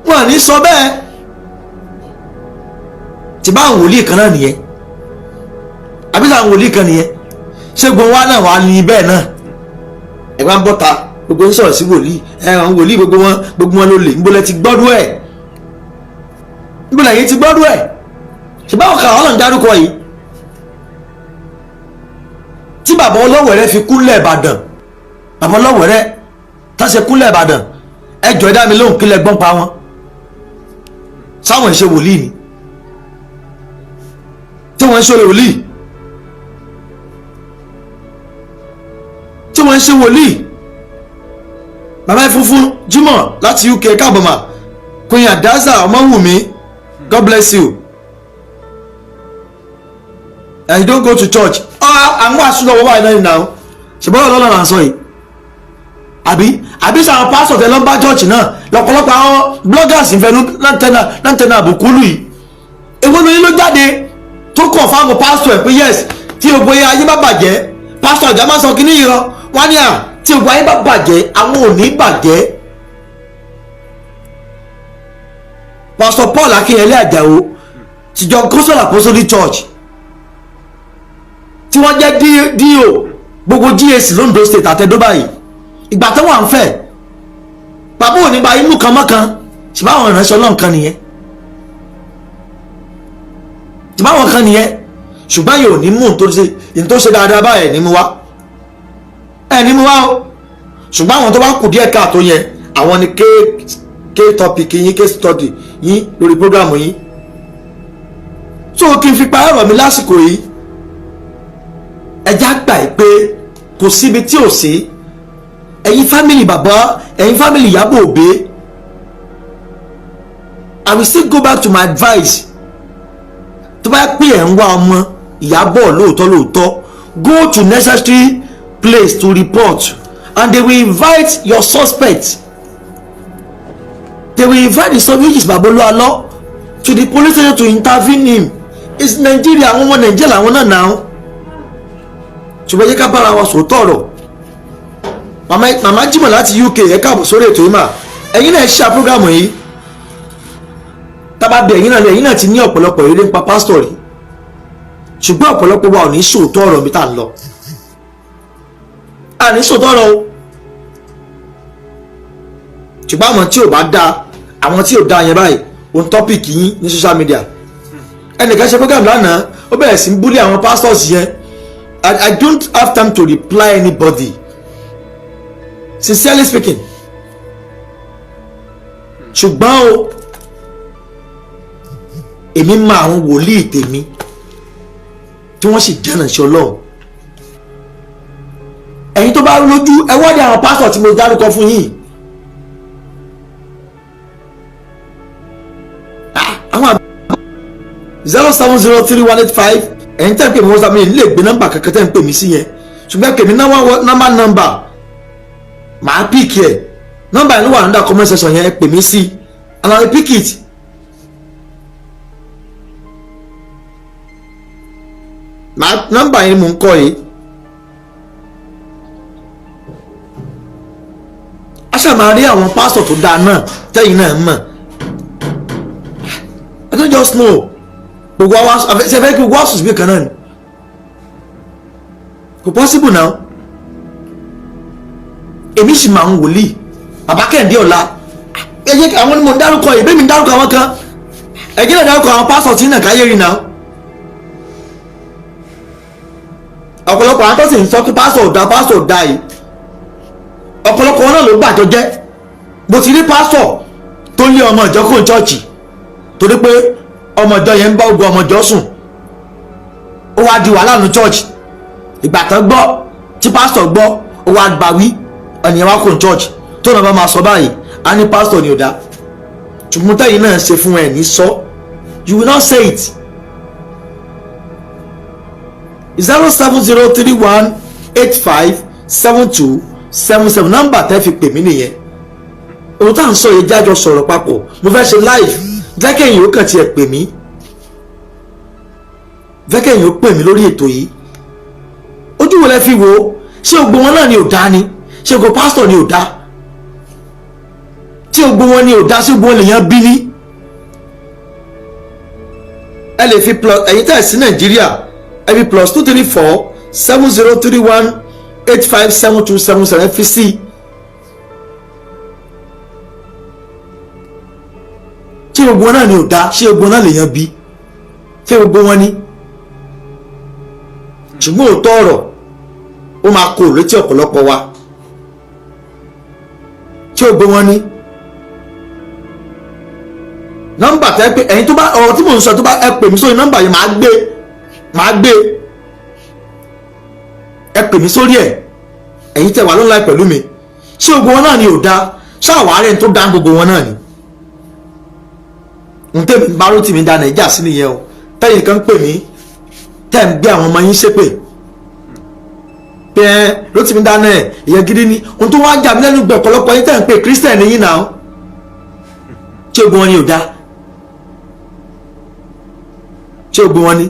wọn ní sọ bẹ́ẹ̀ tí bá àwọn wòlíì kan náà nìyẹn àbí àwọn wòlíì kan nìyẹn ṣégun wa náà wà ní bẹ́ẹ̀ náà ẹ bá ń bọ́ta gbogbo ń sọ̀rọ̀ sí wòlíì àwọn wòlíì gbogbo wọn ló lè níbo lẹ ti gbọ́dọ̀ ẹ̀ níbo lẹ́yìn ti gbọ́dọ̀ ẹ̀ ṣùgbọ́n àwọn kan ọlọ́run dárúkọ yìí tí bàbá Ọlọ́wẹ̀rẹ́ fi kúnlẹ̀ Ìbàdàn bàbá Ọlọ́wẹ̀rẹ́ tá ṣe kúnlẹ̀ Ìbàdàn ẹjọ́ ẹ dá mi lóhùn kílẹ̀ gbọ́n pa wọn sáwọn ìṣe wòlíì ni tí wọ́n ń ṣe wòlíì tí wọ́n ń ṣe wòlíì bàbá ìfunfun Jimoh láti UK káàbọ̀mà Queen Adaza Ọmọwùmí God bless you and you don't go to church àwọn àṣùnà wọ́n báyìí náà nìyàwó ṣùgbọ́n ọlọ́run náà sọ yìí àbí sàwọn pásọ̀ tẹ lọ́nbá church náà lọ́pọ̀lọpọ̀ àwọn bloggers ìfẹ́nu náà tẹ́nà àbùkù lù yìí èwo ló yín ló jáde tó kọ̀ fáwọn pásọ̀ ẹ̀ pé yes tí gbogbo ayé bá bàjẹ́ pásọ̀ ìjà máa sọ kí ní ìrọ wọ́n ní à tí gbogbo ayé bá bàjẹ́ àwọn ò ní bàjẹ́ Pastor Paul Akínyẹlé Àjàó tìjọ Gospel Apostolic Church tí wọ́n jẹ́ D.O. gbogbo GAC Londo State àtẹ́dọ́bà yìí ìgbà tó wà ń fẹ́ bàbá òní bá inú kan mọ́kan ṣùgbọ́n àwọn ìránṣẹ́ Ọlọ́run kan nìyẹn ṣùgbọ́n àwọn kan nìyẹn ṣùgbọ́n yóò ní mú ní tó ṣe dáadáa báyẹ̀ ní mú wá ní mú wá o ṣùgbọ́n àwọn tó bá kù díẹ̀ káàtó yẹn àwọn ni k topic yín case study yín lórí program yín so kí n fi pa ọ̀rọ̀ mi lásìkò yìí ẹjá gbà pé kò síbi tí ò sí ẹ̀yin family bàbá ẹ̀yin family Ìyábọ̀ Òbé I will still go back to my advice tó bá pè ẹ̀ ń wá ọmọ Ìyábọ̀ lóòótọ́ go to necessary place to report and they will invite your suspect they will invite the suspect which is Baba Olu Alo to the police station to intervene him it's Nigeria àwọn ọmọ Nigeria àwọn náà náà ṣùgbọ́n yẹ ká bára wa sòótọ́ ọ̀rọ̀ màmá Jimoh láti UK ẹ káàbọ̀ sórí ètò yìí mà ẹ̀yin náà ṣíṣà prógrámù yìí tábà bí ẹ̀yin náà ti ní ọ̀pọ̀lọpọ̀ eré nípa pásítọ̀ rí ṣùgbọ́n ọ̀pọ̀lọpọ̀ wa ò ní sòótọ́ ọ̀rọ̀ bí tá ń lọ a ní sòótọ́ ọ̀rọ̀ o ṣùgbọ́n àwọn tí ò bá dáa àwọn tí ò dáa yẹn báyìí ohun tọ́pìkì yín ní social media ẹnìkan ṣe program lánàá ó bẹ̀rẹ̀ sí ń búlí àwọn pastors yẹn I don't have time to reply anybody sincerely speaking ṣùgbọ́n o èmi mọ àwọn wòlíì tèmi tí wọ́n sì jẹ́ ìránṣẹ́ Ọlọ́run ẹ̀yin tó bá lójú ẹ wádìí àwọn pásítọ̀ tí mo dárúkọ fún yín àwọn 0703185 ẹ̀yin tẹ́ ń pè mí wọ́n sábà lè gbé nọ́mbà kankan tẹ́ ń pè mí sí yẹn ṣùgbọ́n pè mí nọ́mbà màá pick ẹ̀ nọ́mbà yẹn ló wà nígbà comment section yẹn pè mí sí and I will pick it nọ́mbà yẹn mò ń kọ́ yìí a ṣáà máa rí àwọn pásítọ̀ tó dáa náà tẹ́yìn náà mọ̀ I don't just know gbogbo àwọn ṣẹfẹ́ kí gbogbo àṣùṣù bí kan náà ni kò possible now èmi sì máa ń wòlíì bàbá Kẹ́hìndé Ọlá ẹ̀yẹ àwọn ni mo dárúkọ ìbí mi dárúkọ àwọn kan ẹ̀jẹ̀ náà dárúkọ àwọn pásítọ̀ tí náà káyé rí náà ọ̀pọ̀lọpọ̀ ọ̀pọ̀lọpọ̀ àwọn tó sì ń sọ pé pásítọ̀ ò dá yìí ọ̀pọ̀lọpọ̀ wọn náà ló gbàjọ jẹ́. Mo ti rí pásítọ̀ tó lé ọmọ ìjọ kúrò chọ́ọ̀chì torí pé ọmọ ìjọ yẹn ń bá ogun ọmọ ìjọ sùn, ó wá di wàhálà ní chọ́ọ̀chì. Ìgbà tán gbọ́ tí pásítọ̀ gbọ́ ó wá gbà wí ẹnìyẹn wá kúrò chọ́ọ̀chì tó náà bá máa sọ báyìí á ní pásítọ̀ ni ò dá. Ṣùgbọ́n tẹ́yìn náà ṣe fún ẹ ní sọ, you will not say it. 07031857277 nọ́mbà tẹ́ fi pè mí nìyẹn. Ohun tá à ń sọ yìí jájọ sọ̀rọ̀ papọ̀, mo fẹ́ ṣe live, jẹ́ kẹ́yìn ó kàn tiẹ̀ pè mí, jẹ́ kẹ́yìn ó pè mí lórí ètò yìí. Ojú wo lẹ fi wò? Ṣé gbogbo wọn náà ni ò dá ni? Ṣé gbogbo pásítọ̀ ni ò dá? Tí gbogbo wọn ni ò dá sí gbogbo wọn lèèyàn bí ní? Ẹ lè fi plus ẹ̀yin tẹ́ ẹ̀ sí Nàìjíríà ẹ fi +2347031857277 ẹ fi sí. Ṣé gbogbo wọn náà ni ò dá? Ṣé gbogbo wọn náà lèèyàn bí? Ṣé gbogbo wọn ni? Ṣùgbọ́n òótọ́ ọ̀rọ̀ ó máa kó létí ọ̀pọ̀lọpọ̀ wa. Ṣé gbogbo wọn ni? Nọ́mbà tẹ́ pé ẹ̀yin tó bá ọ̀rọ̀ tí mò ń sọ tó bá ẹ pè mí sórí nọ́mbà yìí máa gbé ẹ pè mí sórí ẹ̀ ẹ̀yin tẹ́ wà lọ́nà pẹ̀lú mi. Ṣé gbogbo wọn náà ni ò dá? Ṣé àwárẹ̀ tó dá gbogbo wọn náà ni? N tẹ́ mi bá rò tí mi da Nàìjíríà sí nìyẹn o. Tẹ́yìn kan pè mí tẹ́ ń gbé àwọn ọmọ yín ṣépè pé ẹ ló ti mi dáná ẹ̀ ìyẹn gidi ni. Ohun tó wá jà mí lẹ́nu gbẹ̀ ọ̀pọ̀lọpọ̀ yín tẹ́ ń pè Christian yín náà. Ṣé gbogbo wọn ni ò dá? Ṣé gbogbo wọn ni?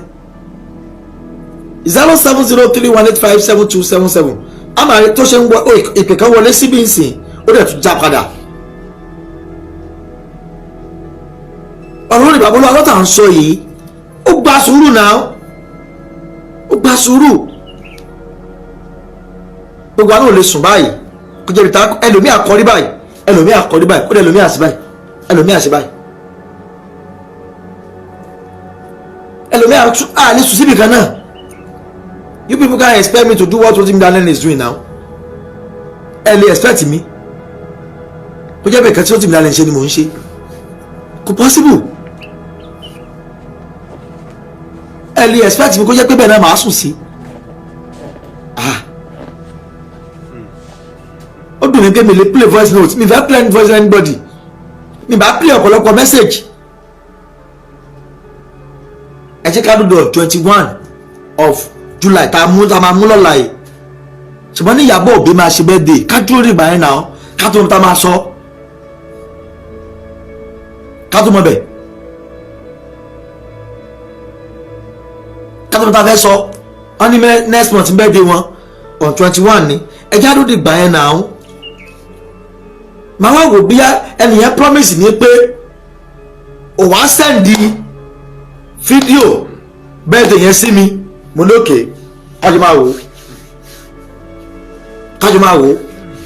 07031857277 àmà tó ṣe ń wọ ìpè kan wọlé síbí nsìn ó dẹ̀ tún já padà. ọ̀rọ̀ lórí bàbá olúwa lọ́tà ń sọ yìí ó gba sùúrù náà, ó gba sùúrù. Gbogbo àwọn ò lè sùn báyìí kó jẹ́ ìta ẹlòmíà kọrí báyìí ẹlòmíà kọrí báyìí ó dẹ̀ ẹlòmíà sí báyìí ẹlòmíà sí báyìí ẹlòmíà lè sùn síbi kan náà. You people can't expect me to do what Tim Daniel is doing now. Ẹ lè expect me kó jẹ́ bẹ́ẹ̀ kan tí Tim Daniel ṣe ni mò ń ṣe, kò possible. Ẹ lè expect me kó jẹ́ pé bẹ́ẹ̀ náà màá sùn sí. Ó dùn mí pé mi lè play voice note, mi fẹ́ play voice anybody, mi bá play ọ̀pọ̀lọpọ̀ message. Ẹ jẹ́ ká dúdú 21 of July tá a máa mú lọ́la yìí. Ṣùgbọ́n ní Ìyábọ̀ Òbí máa ṣe birthday ká dúró rí ìbáyẹn náà ká tó ń ta máa sọ ká tó mọ bẹ̀ ká tó ń ta fẹ́ sọ wọ́n ní next month birthday wọn on 21 ni ẹ já dúró rí ìbáyẹn náà. Màá wá wò bí ẹnìyẹn promise ní pé òun á sẹ́ndì fídíò birthday yẹn sí mi. Mo lókè kájú máa wò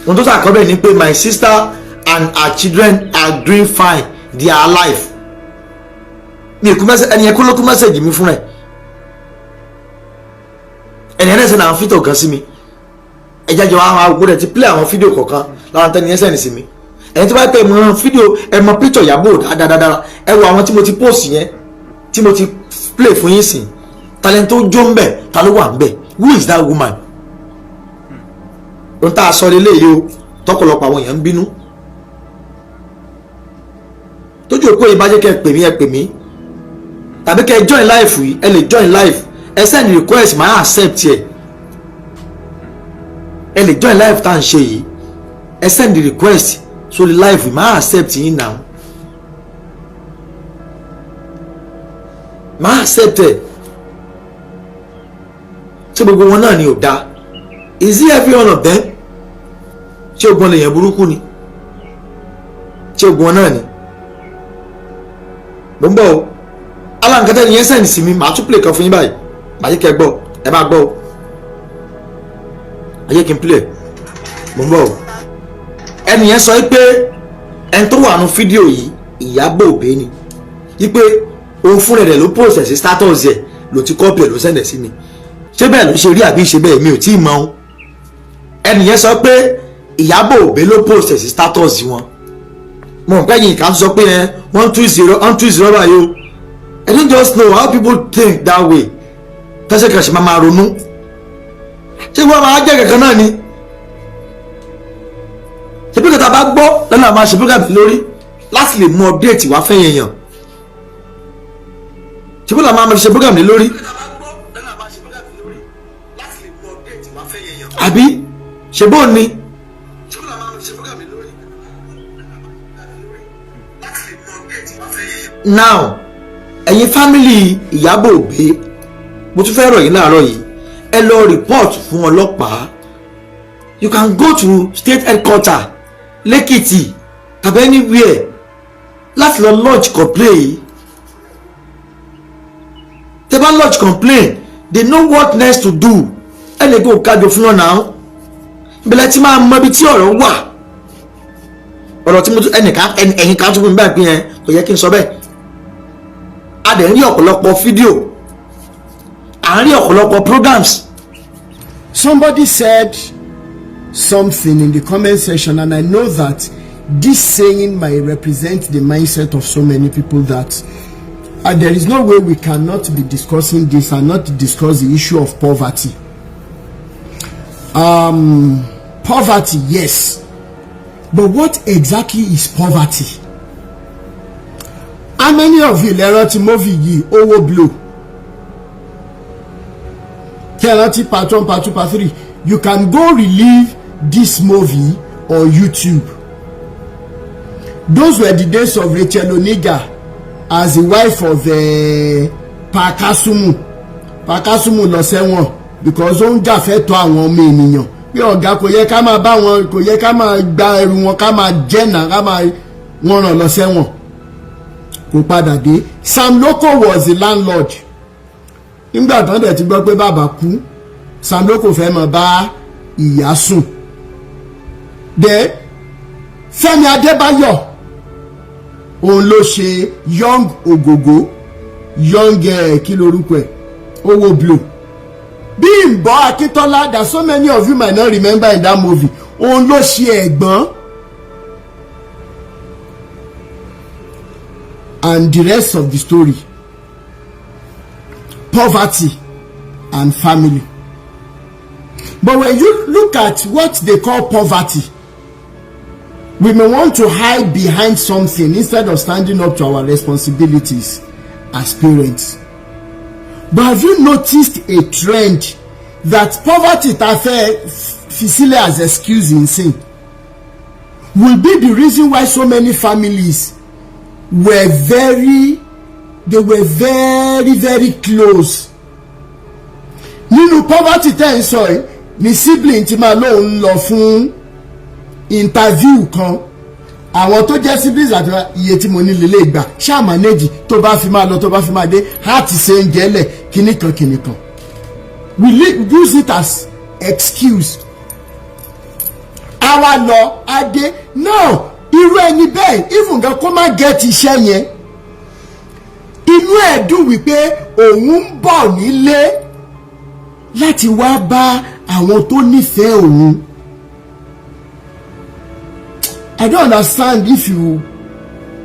ohun tó sàkọ́bẹ̀ ni pé my sister and her children are doing fine, they are alive. mi èkú mẹ́sẹ̀ ẹni ẹ̀kú ló kú mẹ́sẹ̀jì mi fún rẹ̀ ẹni ẹ̀ nẹ́sẹ̀ náà fídíò kan sí mi ẹ̀jẹ̀ jọ àwọn àgbo rẹ̀ ti play àwọn fídíò kọ̀ọ̀kan lára tẹ́ni ẹ̀ sẹ́ni sí mi ẹni tó bá pẹ́ mọ fídíò ẹ̀ mọ picture Ìyábọ̀ dáadáa ẹ wo àwọn tí mo ti post yẹn tí mo ti play fún yín sìn talent tó jó ń bẹ̀ ta ló wà ń bẹ̀ who is that woman? ohun tá a sọ lélẹ́yìí o tọ́pọ̀lọpọ̀ àwọn èèyàn ń bínú tójú òpó yìí bá jẹ́ kẹ́ ẹ pè mí tàbí kẹ́ ẹ join live yìí ẹ lè join live ẹ send request máa accept ẹ lè join live tá à ń ṣe yìí ẹ send request sórí live yìí máa accept yín now máa accept ẹ ṣé gbogbo wọn náà ni ò dáa is it every one of them ṣé ogun lèèyàn burúkú ni ṣé ogun wọn náà ni mo ń bọ̀ o aláǹkẹ́tẹ́ ni yẹn sẹ́ǹdì sí mi màá tún play kan fún yín báyìí màá yẹ kẹ́ ẹ gbọ́ ẹ máa gbọ́ o ayé kí n play mo ń bọ̀ o ẹni yẹn sọ pé ẹni tó wà nù fídíò yìí Ìyábọ̀ Òbí ni wípé òun fúnra rẹ̀ ló post sí status ẹ̀ ló ti copy ẹ̀ ló sẹ́ǹdẹ̀ sí mi ṣé bẹ́ẹ̀ ló ṣe rí àbí ṣe bẹ́ẹ̀ mi ò tí ì mọ̀ ọ́n. ẹnìyẹn sọ pé Ìyábọ̀ Òbí ló post sí status wọn. mo rò pé yìí ká sọ pé 120 báyìí o. I don't just know how people think that way. tẹ́sẹ̀ kan ṣe máa ronú. ṣé wọ́n máa jẹ́ kankan náà ni? ṣé bí kàtà bá gbọ́ lọ́nà máa ṣe program lórí láti lè mú update wá fẹ́ yẹn yàn. ṣé bí kàtà máa ṣe program lórí. àbí ṣe bó ni. now ẹ̀yin family Ìyábọ̀ Òbí mo tún fẹ́ rọ̀ yín láàárọ̀ yìí ẹ lọ report fún ọlọ́pàá. You can go to state headquarter lẹ́kìtì tàbí anywhere láti lọ lodge complaint. tẹ́ bá lodge complaint they know what next to do. ẹ lè go kájọ fún ọ̀nà ìbílẹ̀ tí máa mọ ibi tí ọ̀rọ̀ wà. ọ̀rọ̀ tí mo tún ẹ̀yìn kan tún fún mi báyìí pé yẹn kò yẹ kí n sọ bẹ́ẹ̀. a dẹ̀ ń rí ọ̀pọ̀lọpọ̀ fídíò à ń rí ọ̀pọ̀lọpọ̀ programs. Somebody said something in the comment section, and I know that this saying might represent the mindset of so many people that there is no way we cannot be discussing this and not discuss the issue of poverty. Poverty, yes, but what exactly is poverty? How many of you learned the movie Olu Alo Ati part 1, part 2, part 3? You can go relive this movie on YouTube. Those were the days of Rachel Oniga as the wife of Pakasumu. Pakasumu lọ sẹ́wọ̀n because ó ń jà fẹ́ tọ́ àwọn ọmọ ènìyàn. Bí ọ̀gá kò yẹ ká máa bá wọn, kò yẹ ká máa gba ẹrù wọn, ká máa jẹ́nà, ká máa wọ́n ràn lọ sẹ́wọ̀n. Kò padà dé. Sam Loko was the landlord. Nígbà tán dẹ̀ ti gbọ́ pé bàbá kú, Sam Loko fẹ́ máa bá ìyá sùn. Then Fẹ́mi Adébáyọ̀ òun ló ṣe young Ogogo, young kí lorúkọ ẹ̀, Olu Alo. Bímbọ́ Akíntọ́lá, that so many of you might not remember in that movie, òun ló ṣe ẹ̀gbọ́n. And the rest of the story. Poverty and family. But when you look at what they call poverty, we may want to hide behind something instead of standing up to our responsibilities as parents. But have you noticed a trend that poverty facile as excuse in sin will be the reason why so many families were very close. Nínú poverty tẹ́ ń sọ yìí ni sibling ti máa lóun lọ fún interview kan, àwọn tó jẹ́ siblings àti iye tí mo ní lélẹ̀ ìgbà ṣáà manage tó bá fi máa lọ tó bá fi máa dé láti ṣe ń jẹ́lẹ̀ kìnnìkan. We use it as excuse. Àwa lọ adé náà irú ẹni bẹ́ẹ̀ even gan kó má get iṣẹ́ yẹn inú ẹ̀ dùn wípé òun ń bọ̀ nílé láti wá bá àwọn tó nífẹ̀ẹ́ òun. I don't understand if you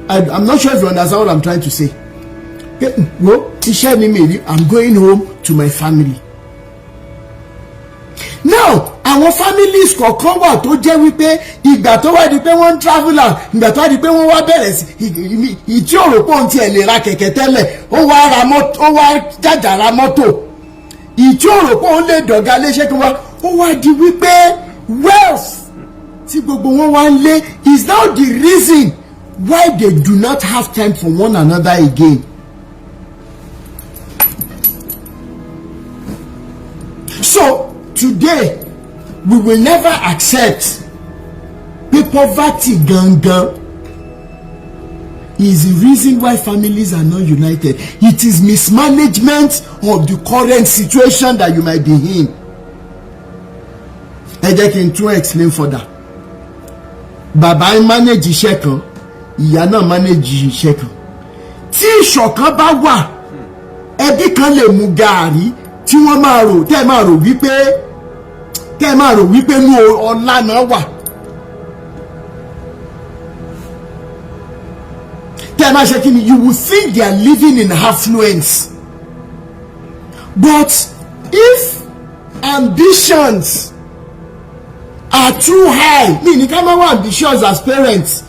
I'm not sure if you understand what I'm trying to say. Wo iṣẹ́ ni mi rí, I'm going home to my family. Now àwọn families kọ̀ọ̀kan wà tó jẹ́ wípé ìgbà tó wá di pé wọ́n ń travel out, ìgbà tó wá di pé wọ́n wá bẹ̀rẹ̀ sí ìtí òròpó ti ẹ̀ lè ra kẹ̀kẹ́ tẹ́lẹ̀ ó wá jàjà ra mọ́tò, ìtí òròpó ó lè dọ̀gá léṣẹ́ kí wọ́n ó wá di wípé wealth tí gbogbo wọn wá ń lé is now the reason why they do not have time for one another again. So today we will never accept the poverty gangan is the reason why families are not united. It is mismanagement of the current situation that you might be in. Ẹ jẹ́ kí n tún explain further. Bàbá ń manage iṣẹ́ kan, ìyá náà manage iṣẹ́ kan. Tí ìṣọ̀kan bá wà, ẹbí kan lè mu gààrí tí wọ́n máa rò tẹ́ máa rò wípé nú ọlá náà wà. Tẹ́ máa ṣe kí ni, you will think they are living in affluence. But if ambitions are too high, meaning ká máa wà ambitious as parents,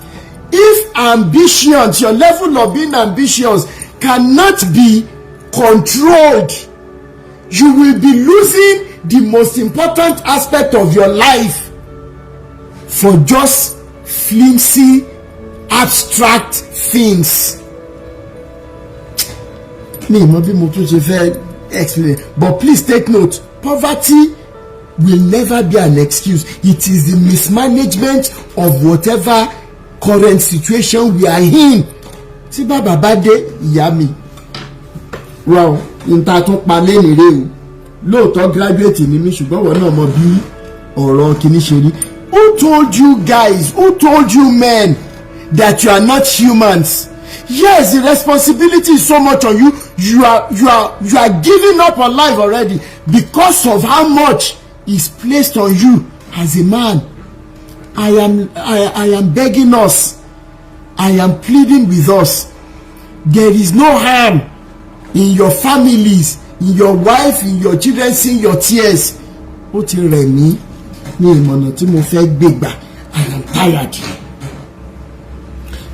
if ambitions, your level of being ambitious cannot be controlled, you will be losing the most important aspect of your life for just flimsy, abstract things. Me, maybe mo tún ṣe fẹ́ explain, but please take note, poverty will never be an excuse. It is the mismanagement of whatever current situation we are in. Tí bàbá bá dé, ìyá mi, wow, nta tún pa lẹ́nìí rẹ̀ o, lóòótọ́ graduate ni mi, ṣùgbọ́n wọ́n náà mọ bí ọ̀rọ̀ kìíní ṣe rí. Who told you guys, who told you men that you are not humans? Yes, the responsibility is so much on you. You are giving up on life already because of how much is placed on you as a man. I am begging us, I am pleading with us. There is no harm in your families, in your wife, in your children seeing your tears. Ó ti rẹ̀ mí ní ìmọ̀nà tí mo fẹ́ gbégbà. I am tired.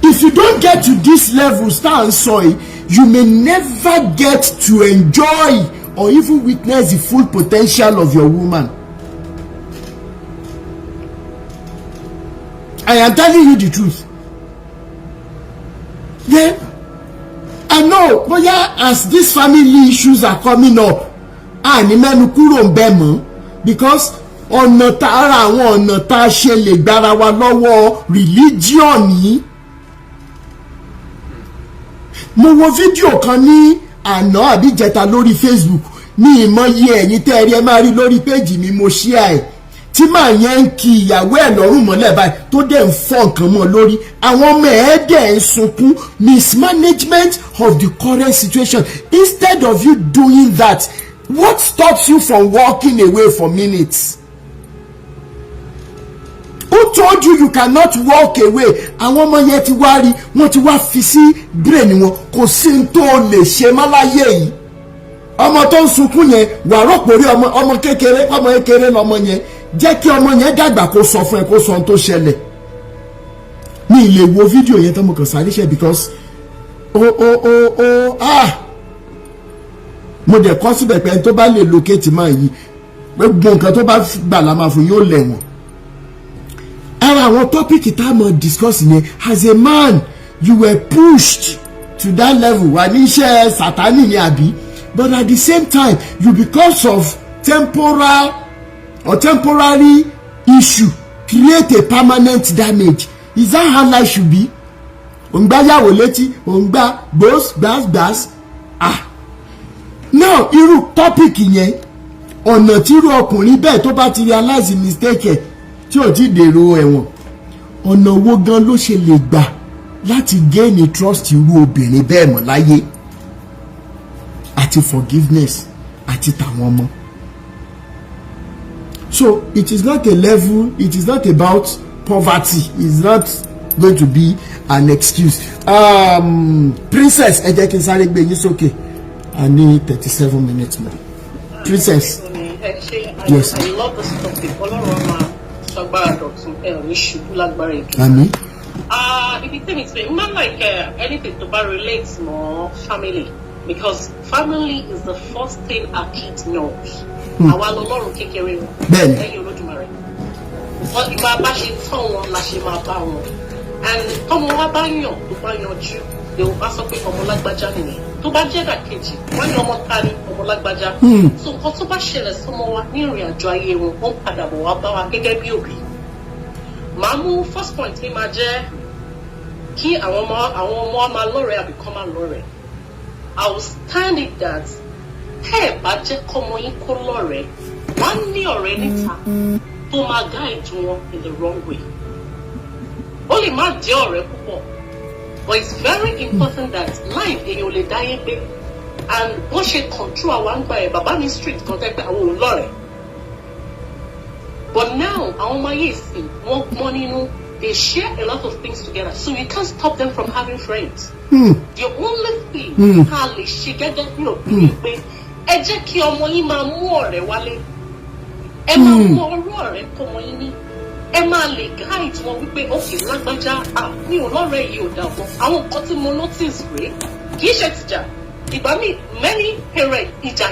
If you don't get to this level, stand sorry, you may never get to enjoy or even witness the full potential of your woman. I am telling you the truth. Then, I know, but yeah, as these family issues are coming up, ní mẹ́nu kúrò ń bẹ̀ mọ́, because ọ̀nà tààrà àwọn ọ̀nà tá a ṣe lè gbára wa lọ́wọ́ religion yìí. Mo wo fídíò kan ní àná àbí ìjẹta lórí Facebook, ní ìmọ̀ye ẹ̀yin tẹ́ ẹ rí ẹ máa rí lórí péjì mi, mo share ẹ̀, tí màá yẹn ń ki ìyàwó ẹ̀ lọ́rùn mọ́lẹ̀ báyìí tó dẹ̀ ń fọ́ nǹkan mọ́ lórí, àwọn ọmọ ẹ̀ dẹ̀ ń sunkún. Mismanagement of the current situation. Instead of you doing that, what stops you from walking away for minutes? Who told you cannot walk away? Àwọn ọmọ yẹn ti wá rí, wọ́n ti wá fi sí brain wọn, kò sí n tó lè ṣe má láyé yìí. Ọmọ tó ń sunkún yẹn wà rọ́pò rí ọmọ kékeré lọmọ yẹn, jẹ́ kí ọmọ yẹn dàgbà kó sọ fún ẹ, kó sọ ohun tó ṣẹlẹ̀. Mi lè wo fídíò yẹn tó mo kàn sáré ṣe because mo dẹ̀ kọ́ síbẹ̀ pé ẹni tó bá lè locate máa yí gbogbo nǹkan tó bá gbà la máa fún yóò lẹ̀wọ̀n. Ara àwọn tọ́pìkì tá a mọ̀ discuss yẹn, as a man you were pushed to that level, wà ní iṣẹ́ sátánì ni àbí, but at the same time you, because of temporary issue, create a permanent damage. Is that how life should be? Òǹgbà yàwó létí, òǹgbà gbàs. Now irú topic yẹn, ọ̀nà tí irú ọkùnrin bẹ́ẹ̀ tó bá ti realize mistake ẹ̀ tí ò ti dèrò ẹ̀wọ̀n, ọ̀nà wo gan ló ṣe lè gbà láti gain trust irú obìnrin bẹ́ẹ̀ mọ́ láyé, àti forgiveness àti tàwọn ọmọ. So it is not a level, it is not about poverty, it's not going to be an excuse. Princess, ẹ jẹ́ kí n sáré gbé yín sókè. I need 37 minutes more. Princess. Yes. I love this topic. Amen. If you tell me to not like anything to relates more family, because family is the first thing a kid knows. Àwa lọ́lọ́run kékeré wọn. Bẹ́ẹ̀ni. Lẹ́yìn Olódùmarè. Wọ́n ìgbà bá ṣe tán wọn la ṣe máa bá wọn. And tọ́mọ wa bá yàn tó bá yanjú, lè bá sọ pé ọmọ lágbájá nìyẹn. Tó bá jẹ́ dàkejì, wọ́n ní ọmọ ta ni ọmọ lágbájá. So nǹkan tó bá ṣẹlẹ̀ sọ́mọ wa ní ìrìn àjò ayé wọn, wọ́n padà bọ̀ wá bá wa gẹ́gẹ́ bí òbí. Màá mú first point mi máa jẹ́ kí àwọn ọmọ wa máa lọ́rẹ̀ẹ́ àbí kọ́ máa lọ́rẹ̀ẹ́. I will stand it that ẹ bá jẹ́ kọ́mọ yín kó lọ́rẹ̀ẹ́, wọ́n ní ọ̀rẹ́ níta tó máa guide wọn in the wrong way. Ó lè má jẹ́ ọ̀rẹ́ púpọ̀, but it's very important that life èèyàn lè dáyé gbé. and wọ́n ṣe control àwọn àgbà ẹ̀ bàbá mi street kan tẹ́ pé àwọn ò lọ́rẹ̀ẹ́. But now àwọn ọmọ ayé ìsìn wọ́n gbọ́n nínú. They share a lot of things together, so you can't stop them from having friends. The only thing how lè ṣe gẹ́gẹ́ bí òbí pé ẹ jẹ́ kí ọmọ yín máa mú ọ̀rẹ́ wálé. Ẹ máa mú ọ̀rọ̀ ọ̀rẹ́ kọ́ ọmọ yín ní. Ẹ máa lè guide wọn wípé okay lágbájá mi ò lọ́rẹ̀ẹ́ yìí ò dà bọ̀. Àwọn nǹkan tí mo notice rèé kì í ṣe tìjà. Ìgbà mi many parents ìjà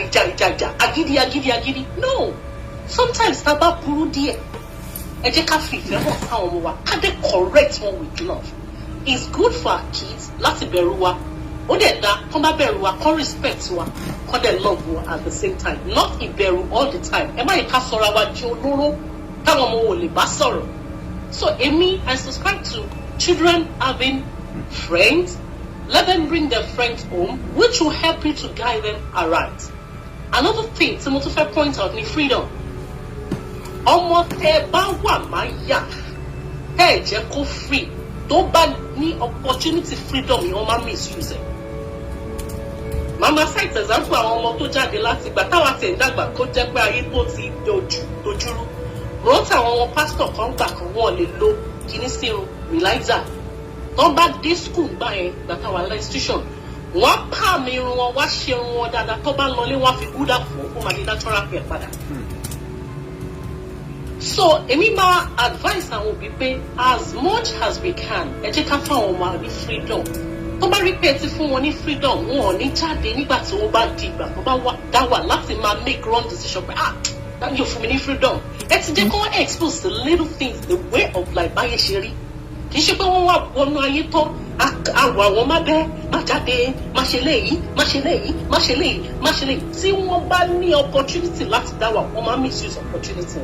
agídí. No, sometimes tá a bá burú díẹ̀. Ẹ jẹ́ ká fi ìfẹ́ hàn sáwọn ọmọ wa ká dé correct wọn with love. It's good for our kids láti bẹ̀rù wa. Ó dẹ̀ da kán bá bẹ̀rù wa kán respect wa kán dẹ̀ love wa at the same time. Not ìbẹ̀rù all the time. Ẹ má yẹ ká sọra wa di olóró táwọn ọmọ wò lè bá sọ̀rọ̀. So èmi I subscribe to children having friends. Let them bring their friends home, which will help you to guide them aright. Another thing tí mo tún fẹ́ point out ni freedom. Ọmọ tẹ́ bá wà máa yà tẹ́ ẹ̀ jẹ́ kó free tó bá ní opportunity freedom ni wọ́n máa misuse ẹ̀. Mama cite example àwọn ọmọ tó jáde láti ìgbà táwa ti ń dàgbà kó jẹ́ pé ayé tó ti dojúrú. Rántí àwọn ọmọ pásítọ̀ kan gbà kan wọ́n lè lo kíní sí relaxer. Tó bá dé school gbà yẹn gbà táwa lọ institution wọ́n pààmì irun wọn wá ṣe irun wọn dáadáa tó bá lọlé wọ́n fi gúdà fún ó máa di natural hair padà. So èmi máa advice àwọn òbí pé as much as we can ẹ jẹ́ ká fáwọn ọmọ ní freedom. Tó bá rí pé ẹ ti fún wọn ní freedom wọn ò ní jáde nígbà tí wọ́n bá di ìgbà tó bá dá wà láti máa make wrong decision pé yóò fún mi ní freedom. Ẹ ti jẹ́ kí wọ́n expose the little things the way of life báyé ṣe rí. Kì í ṣe pé wọ́n wà wọnú ayé tán àwọ̀ àwọn má bẹ́ má jáde má ṣe léyìí má ṣe léyìí má ṣe léyìí má ṣe léyìí. Tí wọ́n bá ní opportunity láti dá wà wọ́n máa misuse opportunity.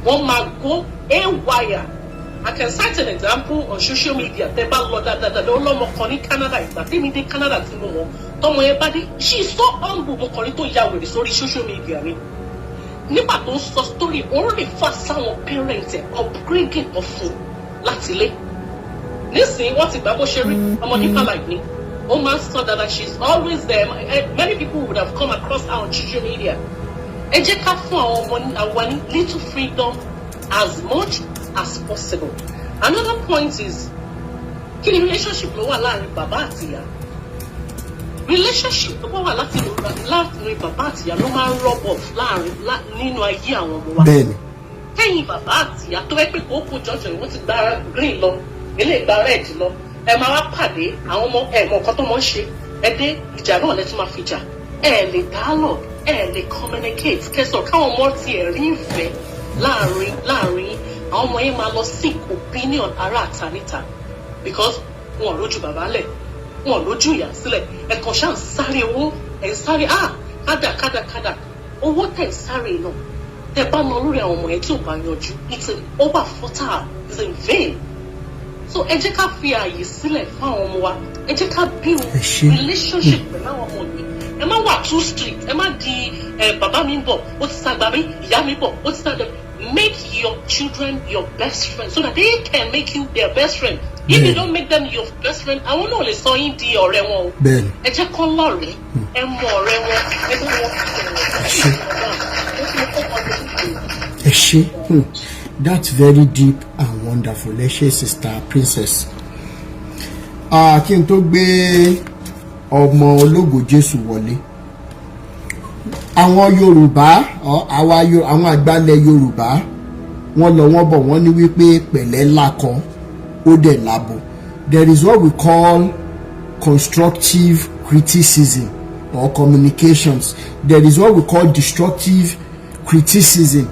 One man go haywire. I can cite an example on social media. Tẹ́ bá lọ dáadáa ọlọ́mọ kan ní Canada ìgbà tẹ́mi dé Canada tí mo mọ̀ tọmọ yẹn bá dé she is so humble ọmọkùnrin tó ya wèrè sórí social media ni. Nígbà tó ń sọ story òun lè fà sáwọn parents ẹ̀ upgrading ọ̀fun láti ilé. Nísìnyí wọ́n ti gbà bó ṣe rí ọmọ nípa like ni. Ó máa ń sọ dáadáa she is always there. Many people would have come across her on social media. Ẹ jẹ́ ká fún àwọn ọmọ ní little freedom as much as possible. Another point is kí ni relationship ló wà láàrin bàbá àti ìyá? Relationship tó wà láàrin bàbá àti ìyá ló máa ń rub off nínú ayé àwọn ọmọ wa. Bẹ́ẹ̀ni. Kẹ́yìn bàbá àti ìyá tó wẹ́ pé kókó jọjọ ìwọ́n ti gba green lọ ilé ìgbà red lọ ẹ máa wá pàdé àwọn ọmọ ẹ̀mọ́ nǹkan tó mọ̀ ń ṣe ẹ dé ìjà náà lẹ́tún máa fi jà ẹ lè dialogue ẹ lè communicate kẹsàn káwọn ọmọ tiẹ̀ rí ìfẹ́ láàrin àwọn ọmọ yẹn máa lọ seek opinion ara àta níta because wọn ò lójú bàbá lẹ̀ wọn ò lójú ìyá sílẹ̀ ẹ̀kan ṣáà ń sáré owó ẹ̀ ń sáré kádà owó tẹ̀ ń sáré náà tẹ̀ bá lọ lórí àwọn ọmọ yẹn tí ò bá yanjú it's an over fertile it's in vain. So ẹ jẹ́ ká fi ààyè sílẹ̀ fún àwọn ọmọ wa ẹ jẹ́ ká build relationship pẹ̀lú àwọn ọmọ mi. Ẹ má wà too strict ẹ má di bàbá mi ń bọ̀ ó ti sàgbà mi ìyá mi bọ̀ ó ti sàgbà. Make your children your best friend so that they can make you their best friend. If you don't make them your best friend àwọn náà lè sọ yín di ọ̀rẹ́ wọn o. Ẹ jẹ́ kán lọ́rẹ̀ẹ́ ẹ mọ ọ̀rẹ́ wọn ẹ bá wọn. Ẹ ṣé that's very deep and wonderful. Ẹ ṣé sister princess. Kí n tó gbé ọmọ ológo Jésù wọlé àwọn Yorùbá àwọn àgbàlẹ̀ Yorùbá wọ́n lọ wọ́n bọ̀ wọ́n ní wípé pẹ̀lẹ́ lakọ ó dẹ̀ labo. There is what we call constructive criticism or communications. There is what we call destructive criticism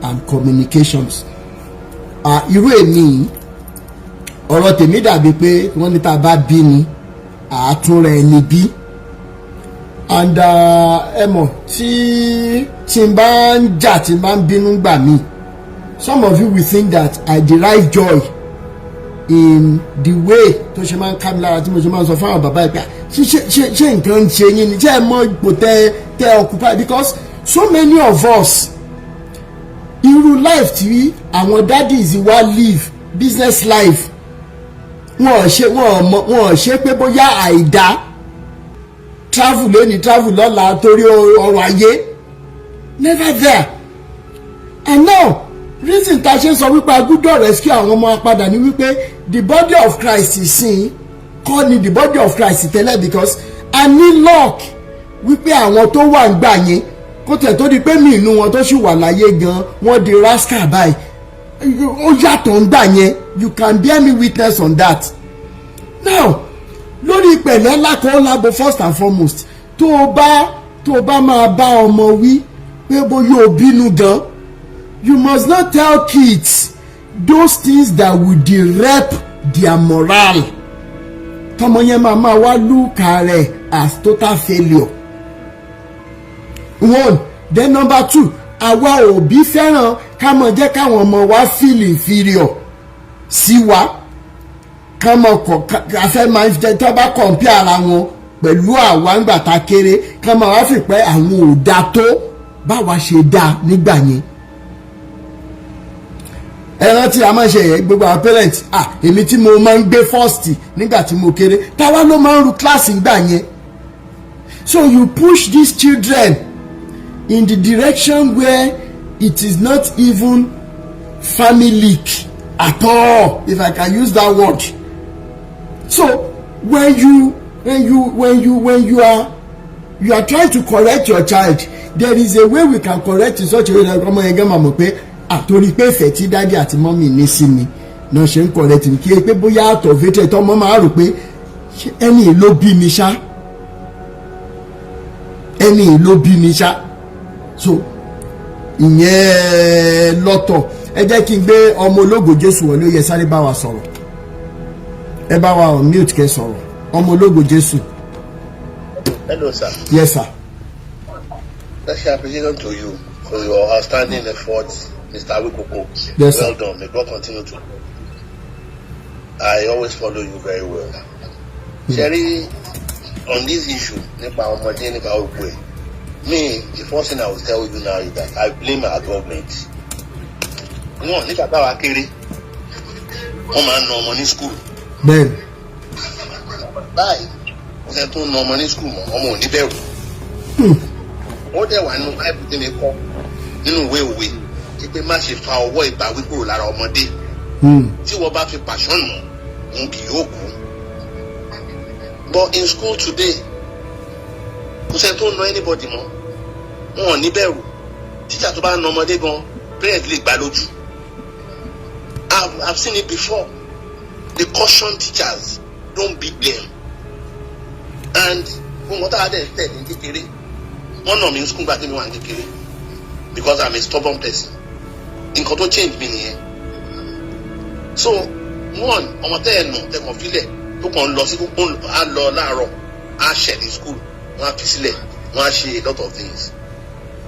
and communications. Irú èmi ọ̀rọ̀ tèmi dàbí pé wọ́n ní tá a bá bí ni àtúnra ẹni bí. And ẹ mọ̀ tí n bá ń jà tí n bá ń bínú gbà mí some of you will think that I derive joy in the way tó ṣe máa ń ká mi lára tí mo ṣe máa ń sọ fún àwọn bàbá ìgbà ṣé nǹkan ń ṣe yín ni ṣé ẹ mọ ipò tẹ occupy because so many of us irú life tí àwọn daddies wa live business life wọn ò ṣe pé bóyá àìdá travel lónìí travel lọ́la torí ọrọ̀ ayé never there. And now reason ta ṣe sọ wípé a gbọ́dọ̀ rescue àwọn ọmọ apadà ni wípé the body of Christ ìsìn kọ́ ni the body of Christ tẹ́lẹ̀ because a ní luck wípé àwọn tó wà ń gbà yẹn kó tẹ̀ tó di pé mi inú wọn tó sì wà láyé gan wọ́n di rascal báyìí ó yàtọ̀ ń gbà yẹn you can bear me witness on that. Now lórí ìpẹ̀lẹ́ lákọ̀ọ́ lágbo first and foremost tó o bá máa bá ọmọ wí pé bóyá o bínú gan you must not tell kids those things that will disrupt their morale. Tọmọ yẹn máa wá lùkà rẹ̀ as total failure. One, then number two, àwa òbí fẹ́ràn ká mọ̀ jẹ́ káwọn ọmọ wa feel inferior sí wa. Ká mọ̀ kàfẹ́ máa ń jẹ́ tó bá compare ara wọn pẹ̀lú àwa ńgbà tá kéré ká máa wá fi pé àwọn ò dá tó báwa ṣe dá nígbà yẹn. Ẹran tí a máa ṣe yẹn gbogbo àwọn parents èmi tí mo máa ń gbé first nígbà tí mo kéré táwa ló máa ń ru kíláàsì nígbà yẹn. So you push these children in the direction where it is not even familic at all, if I can use that word. So when you are trying to correct your child, there is a way we can correct in such a way that ọmọ yẹn gan máa mọ̀ pé àtòrí pé ìfẹ́ tí dádì àti mọ́mì ní sí mi náà ṣe ń correct mi kí ẹ pé bóyá àtọ̀fẹ́tẹ̀ tọ́mọ máa rò pé ẹni ló bí mi ṣá ẹni ló bí mi ṣá. So ìyẹn lọ́tọ̀ ẹ jẹ́ kí n gbé ọmọ ológo Jésù wọlé ó yẹ sáré bá wa sọ̀rọ̀ ẹ bá wa on mute kẹ́ sọ̀rọ̀ ọmọ ológo Jésù. Hello sir. Yes sir. Special appreciation to you for your outstanding efforts, Mr. Awikoko. Yes sir. Well done. May God continue to. I always follow you very well. Sherry, on this issue nípa ọmọdé nípa ògbó me, the first thing I will tell you now is that I blame our government. No, nígbà táwa kéré wọ́n máa ń na ọmọ ní school. Bẹ́ẹ̀ni. Báyìí wọ́n ṣe tó ń na ọmọ ní school mọ́ ọmọ ò ní bẹ̀rù. Wọ́n dẹ̀ wà nínú báìbù tí mi kọ́ nínú ìwé òwe pé má ṣe fa ọwọ́ ìbáwí kúrò lára ọmọdé. Tí wọ́n bá fi pàṣán nà òun kì yóò kú. But in school today kò sẹ́ni tó ń na anybody mọ́ wọn ò ní bẹ̀rù tíjà tó bá ń na ọmọdé gan parent lè gbá lójú. I've seen it before. They caution teachers, don't beat them. And fún wọn tá a dẹ̀ tẹ̀ ní kékeré wọ́n nà mí ní school gbàgbé mi wà ní kékeré because I'm a stubborn person. Nǹkan tó change mi nìyẹn. So one ọmọ tẹ́ ẹ̀ nà tẹ́kàn fílẹ̀ tó kàn lọ sí á lọ láàárọ̀ á ṣẹ̀ ní school wọ́n á fi sílẹ̀ wọ́n á ṣe a lot of things.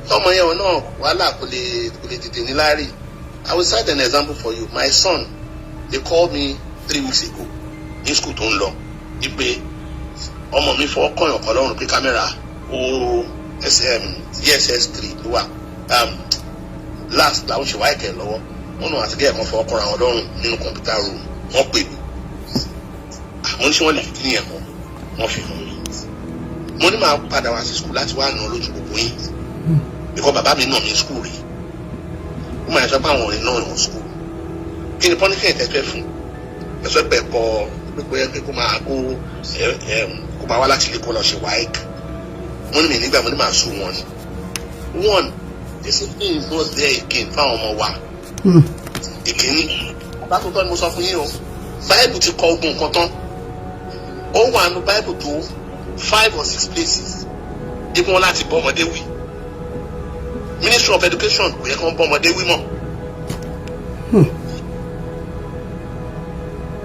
Ọmọ yẹn náà wàhálà kò lè tètè ní láárí. I will cite an example for you. My son, they called me 3 weeks ago in school tó ń lọ ipe ọmọ mi fọ kọyàn kan lọ́rùn pé kámẹ́rà ESS3 ló wà last làwọn ṣe wáìkẹ lọ́wọ́ wọn náà àti gẹ́gẹ́ kan fọ ọkùnrin àwọn lọ́rùn nínú kọ̀ǹpútà room wọ́n pè mí àwọn oníṣẹ́ wọn lè fi kíni ẹ̀kọ́ wọ́n fi hàn mí mo ní máa padà wá sí school láti wá nà lójú gbogbo yín because bàbá mi nà mí school rí wọ́n máa sọ pé àwọn ọ̀rẹ́ náà nà school kí ni punishment ẹ fẹ́ fún ẹ̀sọ́ pẹ̀ kọ́ pé kó máa kó máa wá láti ilé kó lọ ṣe wáìkì wọ́n ní mi nígbà mo ní máa sùn wọn ni one discipline is not there again fáwọn ọmọ wa ìkíní bàbá tó tọ́ ni mo sọ fún yín o báìbù ti kọ ogun nǹkan tán ó wà nù báìbù tó 5 or 6 places dípò wọn láti bọ́ ọmọdé wí Ministry of Education kò yẹ kí wọ́n bọ́ ọmọdé wí mọ́.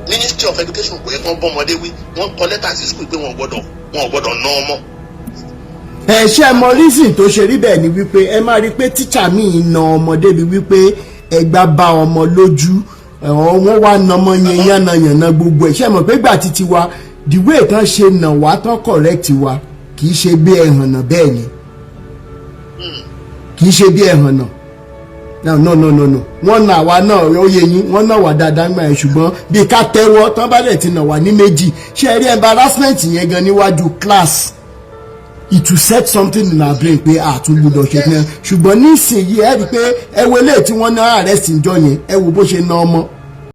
Ministry of Education kò yẹ kí wọ́n bọ́ ọmọdé wí wọ́n kọ lẹ́tà sí school pé wọ́n gbọ́dọ̀ ná ọmọ. ẹ ṣe mọ reason tó ṣe rí bẹ́ẹ̀ ni wípé ẹ máa rí pé tíṣà míì na ọmọdé bí wípé ẹgbà bá ọmọ lójú wọ́n wá na ọmọ yẹn yànnàyànnà gbogbo ẹ̀ ṣe mọ̀ pé gbà títí wa the way tán ṣe nà wá tán correct wa kì í ṣe bí ẹ̀hànnà bẹ́ẹ̀ ni kì í ṣe bí ẹ̀hànnà no wọ́n nà wá náà ó yẹ yín wọ́n nà wá dáadáa gbà yẹn ṣùgbọ́n bí ká tẹ́wọ́ tán bá dẹ̀ ti nà wá ní méjì ṣe rí embarrassment yẹn gan níwájú class it will set something in our brain pé àtún gbọ́dọ̀ ṣe ní ṣùgbọ́n nísìnyí ẹ rí i pé ẹ wo eléyìí tí wọ́n ná arrest ńjọ́ yẹn ẹ wo bó ṣe ná ọmọ